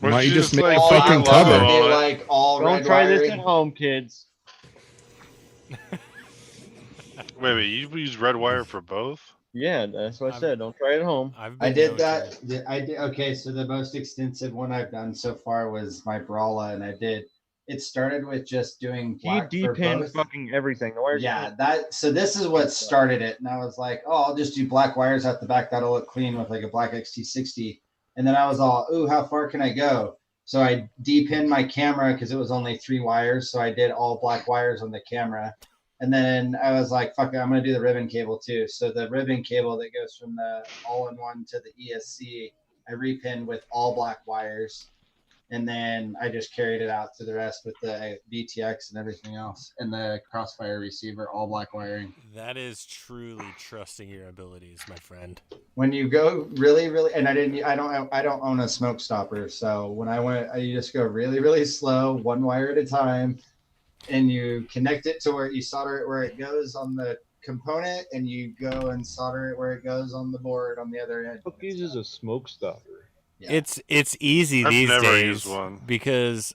Why Why don't you don't just you make just, a like, fucking put your logo cover? on it? Like all Don't red try this wiring. at home, kids. Wait, you use red wire for both? Yeah, that's what I I'm- said. Don't try it at home. I've I been did known that. to- I did. Okay, so the most extensive one I've done so far was my Brawla, and I did. It started with just doing He black for depinned both. fucking everything. The wires. Yeah, that. So this is what started it, and I was like, oh, I'll just do black wires out the back. That'll look clean with like a black XT60. And then I was all, ooh, how far can I go? So I depinned my camera because it was only 3 wires. So I did all black wires on the camera. And then I was like, fuck it, I'm going to do the ribbon cable too. So the ribbon cable that goes from the all-in-one to the ESC, I repinned with all black wires. and then I just carried it out to the rest with the VTX and everything else, and the Crossfire receiver, all black wiring. That is truly trusting your abilities, my friend. When you go really, and I don't own a smoke stopper, so when I went, you just go really, really slow, one wire at a time, and you connect it to where you solder it where it goes on the component, and you go and solder it where it goes on the board on the other end. Who uses a smoke stopper? Yeah. It's easy I've these never days used one. because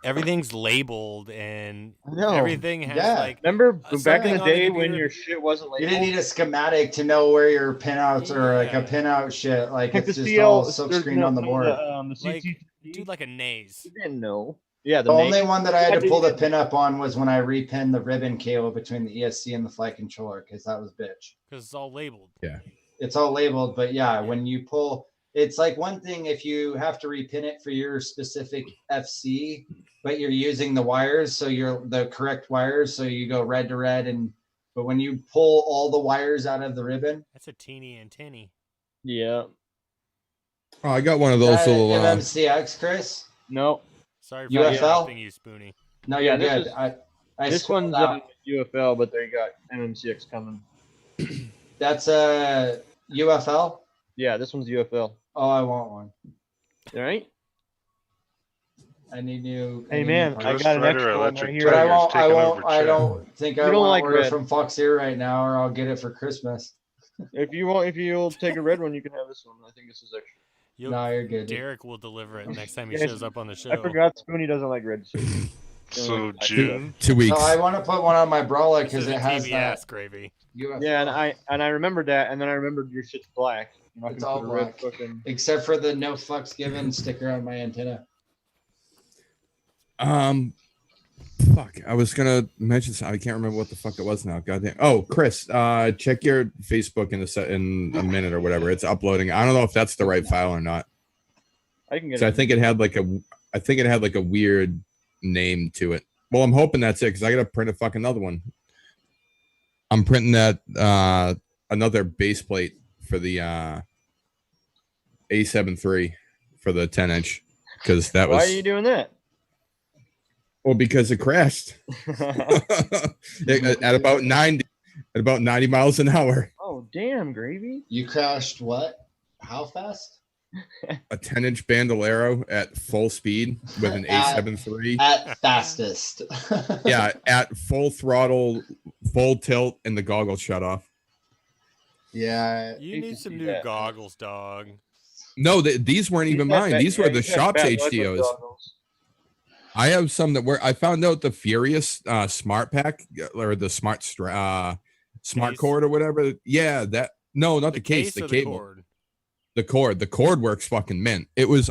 everything's labeled and No. everything has Yeah. like Remember back in something the on the day when computer- your shit wasn't You labeled? didn't need a schematic to know where your pinouts or like a Yeah. pinout shit. Like Like it's the just CL, all silk screened on the board. The like CT3. dude like a naze. You didn't know. Yeah, The the only name. one that I had Yeah, to pull the you pin up on was when I repinned the ribbon cable between the ESC and the flight controller, because that was bitch. Because it's all labeled. It's all labeled, but yeah, when you pull, it's like one thing if you have to repin it for your specific FC, but you're using the wires, so you're the correct wires, so you go red to red, but when you pull all the wires out of the ribbon, That's a teeny and tinny. Yeah. Oh, I got one of those little. MMCX, Chris. No. Sorry for UFL? interrupting you, Spoonie. No, Yeah, you're this good. is- I This scrolled one's out. UFL, but they got MMCX coming. That's a UFL. Yeah, this one's UFL. Oh, I want one. All right. I need new. Hey, need man, new I parts. got an Ghost Rider extra one Electric right here. But I Tiger's won't. I taking won't. over I chat. don't think I You don't want like order red. from Fox here right now, or I'll get it for Christmas. If you'll take a red one, you can have this one. I think this is extra. You'll, No, you're good. Derek will deliver it next time he Yes, shows up on the show. I forgot Spoonie doesn't like red. So June. 2 weeks. No, I want to put one on my Brawler This because is a it has TBS that gravy. UFO. Yeah, and I remembered that, and then I remembered your shit's black. I'm not It's gonna all put a red black. fucking- Except for the no fucks given sticker on my antenna. Fuck. I was gonna mention something. I can't remember what the fuck it was now. Goddamn. Oh, Chris, check your Facebook in a minute or whatever. It's uploading. I don't know if that's the right file or not. I can get So it. I think it had like a weird name to it. Well, I'm hoping that's it because I gotta print a fucking another one. I'm printing that another base plate for the A7 III for the 10-inch because that Why was are you doing that? well because it crashed at about 90 miles an hour. Oh, damn, Gravy. You crashed what? How fast? A 10-inch Bandolero at full speed with an A7 III. At fastest. Yeah, at full throttle, full tilt, and the goggles shut off. Yeah. You hate need to some see new that. goggles, dog. No, these weren't even mine. These were the shop's HDOs. I have some that were. I found out the Furious Smart Pack or the Smart Smart Case? Cord or whatever. Yeah, that no, not the case, the or cable, cord? the cord works fucking mint. It was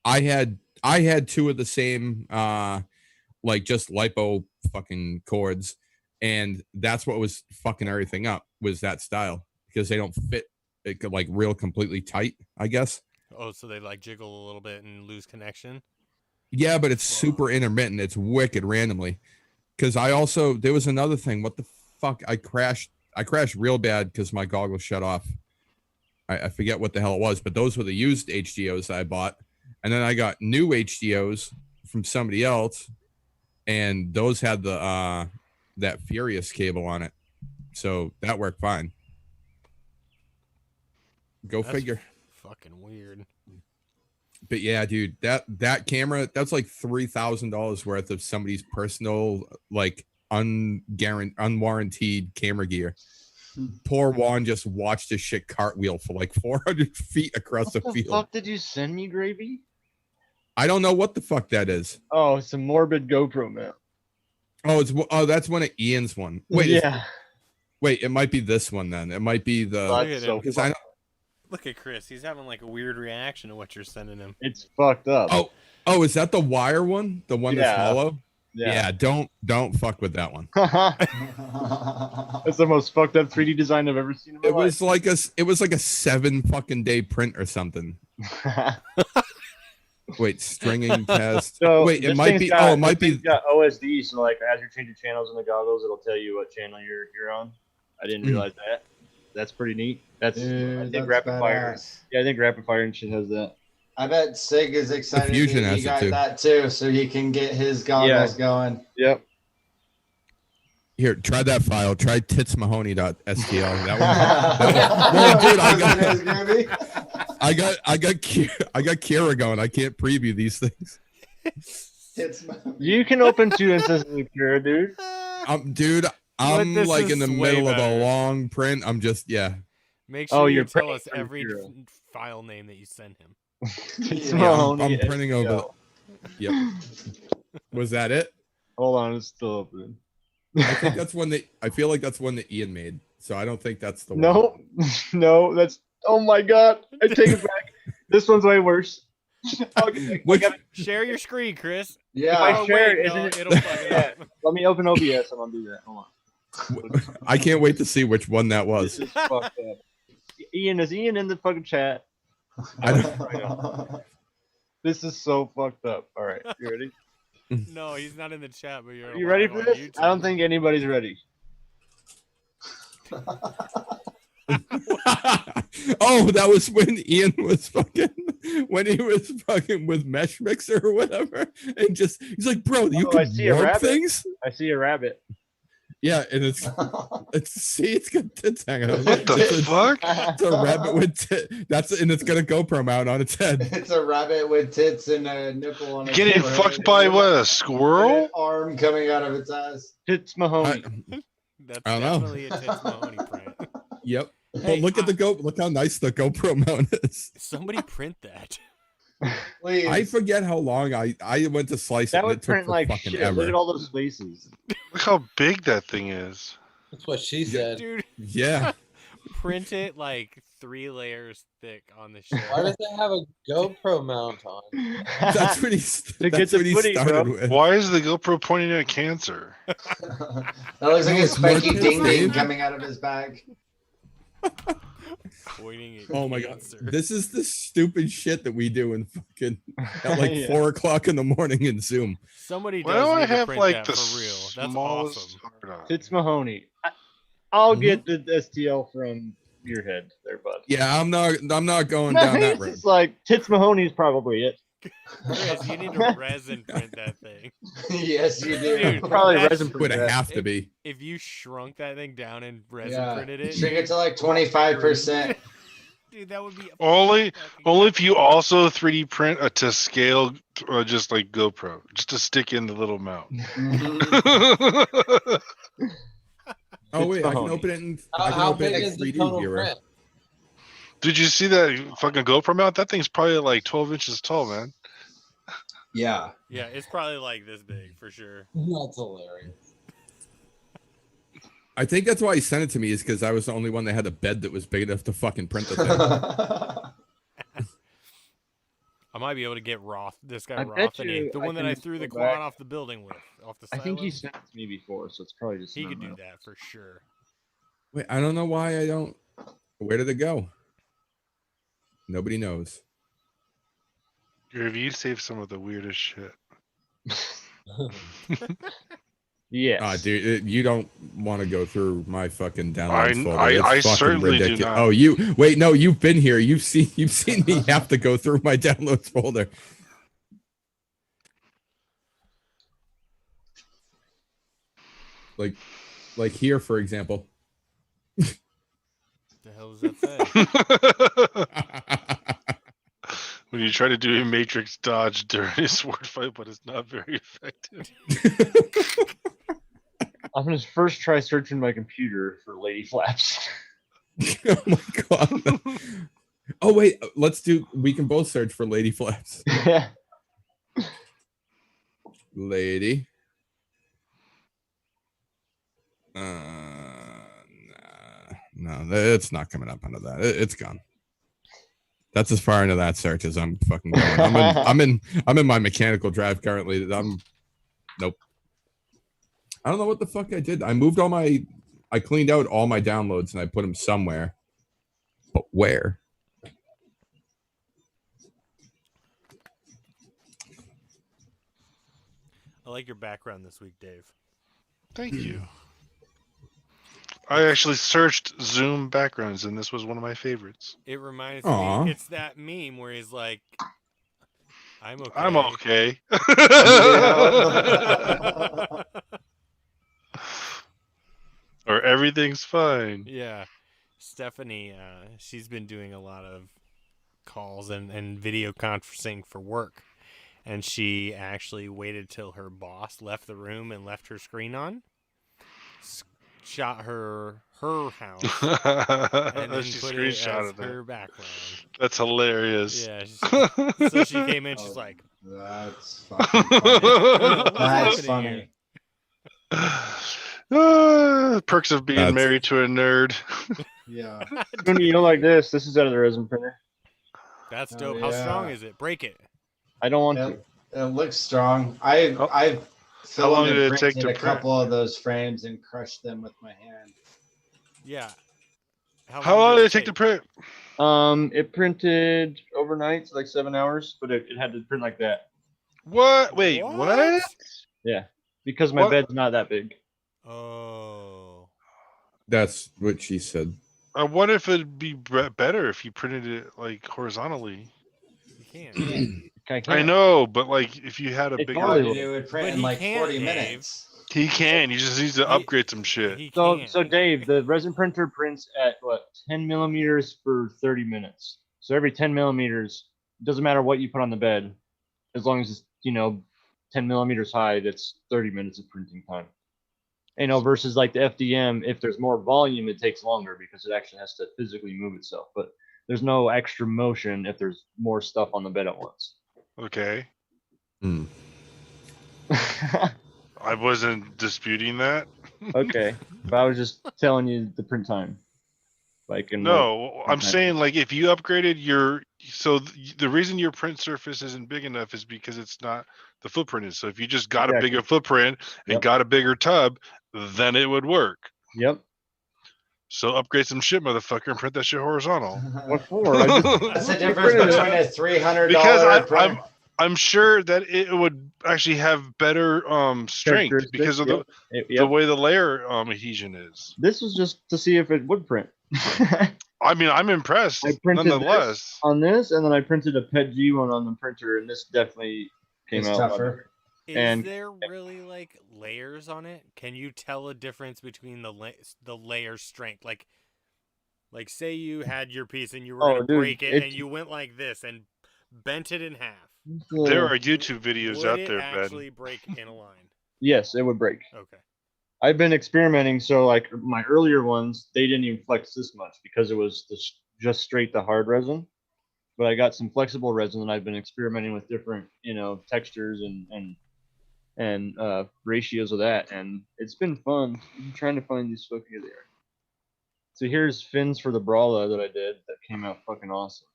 I had two of the same like just lipo fucking cords, and that's what was fucking everything up was that style because they don't fit it could like real completely tight, I guess. Oh, so they like jiggle a little bit and lose connection. Yeah, but it's super intermittent. It's wicked randomly. Because there was another thing. What the fuck? I crashed real bad because my goggles shut off. I forget what the hell it was, but those were the used HDOs I bought. And then I got new HDOs from somebody else, and those had the that Furious cable on it. So that worked fine. Go That's figure. Fucking weird. But yeah, dude, that camera, that's like $3,000 worth of somebody's personal, like unwarranted camera gear. Poor Juan just watched his shit cartwheel for like 400 feet across the What the field. fuck did you send me, Gravy? I don't know what the fuck that is. Oh, it's a morbid GoPro mount. Oh, that's one of Ian's one. Wait, yeah. it might be this one then. It might be the Look That's at so him. because I know. Look at Chris. He's having like a weird reaction to what you're sending him. It's fucked up. Oh, is that the wire one? The one that's Yeah. hollow? yeah. Don't fuck with that one. That's the most fucked up 3D design I've ever seen in my It was like a 7 fucking day print or something. life. Wait, stringing test. So Wait, it this might thing's be. got- Oh, it might this be. thing's got OSD, so like as you're changing channels in the goggles, it'll tell you what channel you're on. I didn't realize that. That's pretty neat. That's I Dude, think that's rapid fire. badass. Yeah, I think rapid fire and shit has that. I bet Sig is excited Fusion that has he it got too. that too, so he can get his goggles going. Yep. Here, try that file. Try titsmahoney.stl. That one. Well, dude, I got Kira going. I can't preview these things. You can open 2 instances of Pure, dude. Dude, I'm this like is in the way middle of better. a long print. I'm just Make Oh, sure you you're tell us printing every through. file name that you send him. I'm printing over. Yep. Was that it? Hold on, it's still open. I think that's one that I feel like that's one that Ian made. So I don't think that's the one. No, no, that's. Oh my god! I take it back. This one's way worse. Share your screen, Chris. Yeah. If I Oh, share wait, it, no, isn't it? it'll fuck it up. Let me open OBS and I'll do that. Hold on. I can't wait to see which one that was. This is fucked up. Ian, is Ian in the fucking chat? I don't, This is so fucked up. All right, you ready? No, he's not in the chat, but you're Are you ready live for on this? YouTube. I don't think anybody's ready. oh, that was when Ian was fucking with Mesh Mixer or whatever, and just he's like, bro, you I can see a warp rabbit. things. I see a rabbit. Yeah, and it's got tits hanging out. What the fuck? It's a rabbit with tits. And it's got a GoPro mount on its head. It's a rabbit with tits and a nipple on its Getting forehead. fucked by what? A squirrel? An arm coming out of its ass. Tits Mahoney. That's I don't know. definitely a Tits Mahoney print. Yep. Hey, Well, look how nice the GoPro mount is. Somebody print that. Please. I forget how long I went to slice it That and would it took print for like fucking shit. ever. Look at all those spaces. Look how big that thing is. That's what she said. Dude, Yeah. print it like 3 layers thick on the shit. Why does it have a GoPro mount on? That's what he, get that's the what he footy, started bro. with. Why is the GoPro pointing at cancer? That looks like a it's more spiky ding ding tits, coming out of his bag. Pointing at Oh my god. cancer. This is the stupid shit that we do in fucking at like Yeah. 4:00 in the morning in Zoom. Somebody Why does do I need to have print like that the for real. That's smallest awesome. hard on? Tits Mahoney. I'll Mhm. get the STL from your head there, bud. Yeah, I'm not going down that road. It's like Tits Mahoney is probably it. Chris, you need to resin print that thing. Yes, you do. Dude, Probably that's- resin Would print. have to be. If you shrunk that thing down and resin Yeah. printed it, Shrink it to like 25%. dude, that would be Only fucking if you also 3D print a to scale, just like GoPro, just to stick in the little mount. Mhm. Oh wait, I can Mahoney. open it in I can How open big it in is the 3D total viewer. print? Did you see that fucking GoPro mount? That thing's probably like 12 inches tall, man. Yeah. Yeah, it's probably like this big for sure. That's hilarious. I think that's why he sent it to me is because I was the only one that had a bed that was big enough to fucking print the thing. I might be able to get Roth, this guy I bet Rothany, you the I one that can I threw the go quad back. off the building with, off the I silo. think he sent it to me before, so it's probably just He not could do enough. that for sure. Wait, I don't know why I don't. Where did it go? Nobody knows. Your review saved some of the weirdest shit. Yes. Ah, dude, you don't want to go through my fucking downloads folder. I It's fucking certainly do ridiculous. not. Oh, you wait, no, you've been here. You've seen me have to go through my downloads folder. Like here, for example. The hell does that say? When you try to do a matrix dodge during a sword fight, but it's not very effective. I'm gonna first try searching my computer for lady flaps. Oh my god. Oh wait, we can both search for lady flaps. Lady. No, it's not coming up under that. It's gone. That's as far into that search as I'm fucking going. I'm in my mechanical drive currently. Nope. I don't know what the fuck I did. I cleaned out all my downloads and I put them somewhere. But where? I like your background this week, Dave. Thank you. I actually searched Zoom backgrounds, and this was one of my favorites. It reminds Aw. me, it's that meme where he's like, I'm okay. I'm okay. Or everything's fine. Yeah. Stephanie, she's been doing a lot of calls and video conferencing for work. And she actually waited till her boss left the room and left her screen on. Shot her house and then She put it as screenshotted her it. background. That's hilarious. Yeah. So she came in. She's like, That's fucking funny. "What's That's happening funny. Perks of being That's- married to a nerd. Yeah. When you know, like this is out of the resin printer. That's Oh, dope. How strong yeah. is it? Break it." I don't want to. It looks strong. I've How- I've how long filmed did and it take printed to a print? couple of those frames and crushed them with my hand. Yeah. How long did it take to print? It printed overnight, so like 7 hours, but it had to print like that. What? Wait, what? Yeah, because my What? bed's not that big. Oh. That's what she said. I wonder if it'd be better if you printed it like horizontally. You can't. I can't. I know, but like if you had a It bigger, totally Dude, would. it would But print in he like can't, 40 Dave. minutes. he can. He just needs to He- upgrade some shit. He So, can't. so Dave, the resin printer prints at what 10 millimeters for 30 minutes. So every 10 millimeters, it doesn't matter what you put on the bed, as long as it's 10 millimeters high, that's 30 minutes of printing time. Versus like the FDM, if there's more volume, it takes longer because it actually has to physically move itself. But there's no extra motion if there's more stuff on the bed at once. Okay, Hmm. I wasn't disputing that. Okay, but I was just telling you the print time. Like in No, I'm Okay. saying like if you upgraded your the reason your print surface isn't big enough is because it's not the footprint is. So if you just got a Exactly. bigger footprint and Yep. got a bigger tub, then it would work. Yep. So upgrade some shit, motherfucker, and print that shit horizontal. What for? I just, That's the difference between a $300 Because print. I'm sure that it would actually have better strength because of the way the layer adhesion is. This was just to see if it would print. I mean, I'm impressed I printed nonetheless. on this, and then I printed a PET G one on the printer, and this definitely came It's out a lot tougher. better. Is And- there really like layers on it? Can you tell a difference between the layer strength? Like say you had your piece and you were Oh, gonna dude, break it it's- and you went like this and bent it in half. There are YouTube videos Would out it there, Ben. actually break in a line? Yes, it would break. Okay. I've been experimenting, so like my earlier ones, they didn't even flex this much because it was just straight the hard resin. But I got some flexible resin, and I've been experimenting with different, textures and ratios of that, and it's been fun. I'm trying to find these fucking there. So here's fins for the Brawler that I did that came out fucking awesome.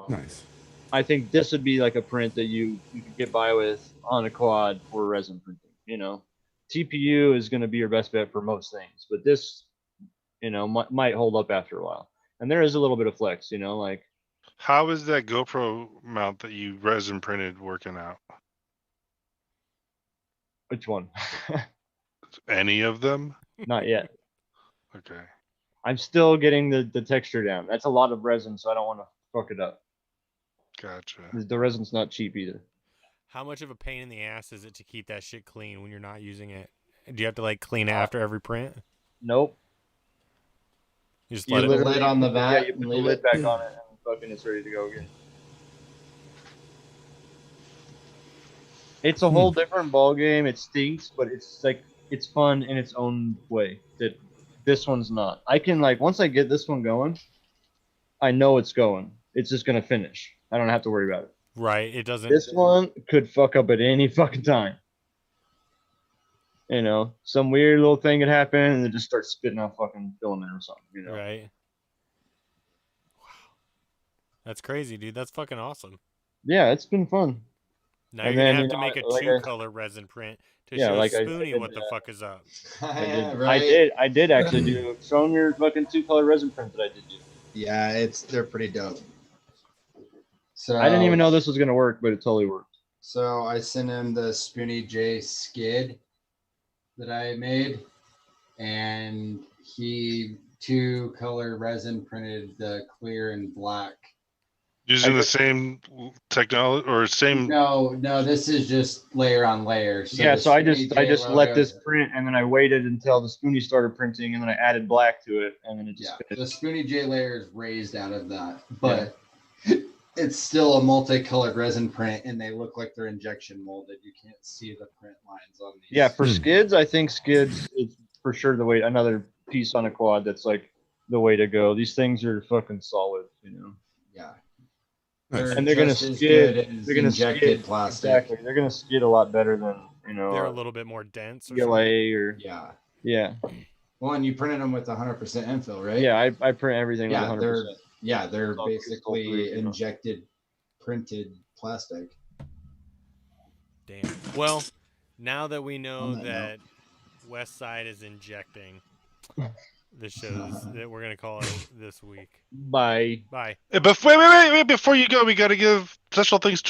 Nice. I think this would be like a print that you could get by with on a quad for resin printing. TPU is going to be your best bet for most things, but this, might hold up after a while. And there is a little bit of flex, like How is that GoPro mount that you resin printed working out? which one? Any of them? Not yet. Okay. I'm still getting the texture down. That's a lot of resin, so I don't want to fuck it up. Gotcha. The resin's not cheap either. How much of a pain in the ass is it to keep that shit clean when you're not using it? Do you have to like clean after every print? Nope. You just You let it. put the lid on the vat Yeah, you and put the leave lid it. back on it, and fucking it's ready to go again. It's a whole different ball game. It stinks, but it's fun in its own way. That this one's not. I can once I get this one going, I know it's going. It's just gonna finish. I don't have to worry about it. Right. It doesn't. This one could fuck up at any fucking time. Some weird little thing could happen, and it just starts spitting out fucking filament or something. Right. Wow. That's crazy, dude. That's fucking awesome. Yeah, it's been fun. Now And you're gonna then, have to make a like I- 2-color resin print to Yeah, show like I Spoonie did what the fuck is up. I did actually do. Show them your fucking 2-color resin print that I did do. Yeah, they're pretty dope. So I didn't even know this was gonna work, but it totally worked. So I sent him the Spoonie J skid that I made, and he 2-color resin printed the clear and black Using the same technology or same. No, this is just layer on layer. So yeah, so I Spoonie J just let logo- this print, and then I waited until the Spoonie started printing, and then I added black to it, and then it just the finished. Spoonie J layer is raised out of that, but it's still a multicolored resin print, and they look like they're injection molded. You can't see the print lines on these. Yeah, for skids, I think skids is for sure the way. Another piece on a quad that's like the way to go. These things are fucking solid, you know. Yeah. Nice. And they're gonna just as skid. good as They're gonna injected skid plastic. Exactly. They're gonna skid a lot better than They're a little bit more dense. Or ELA or yeah. Well, and you printed them with 100% infill, right? Yeah, I print everything with 100%. They're all basically free, you know. injected printed plastic. Damn. Well, now that we know On that that West Side is injecting, the shows that we're gonna call it this week. Bye. Bye. But wait, before you go, we got to give special thanks to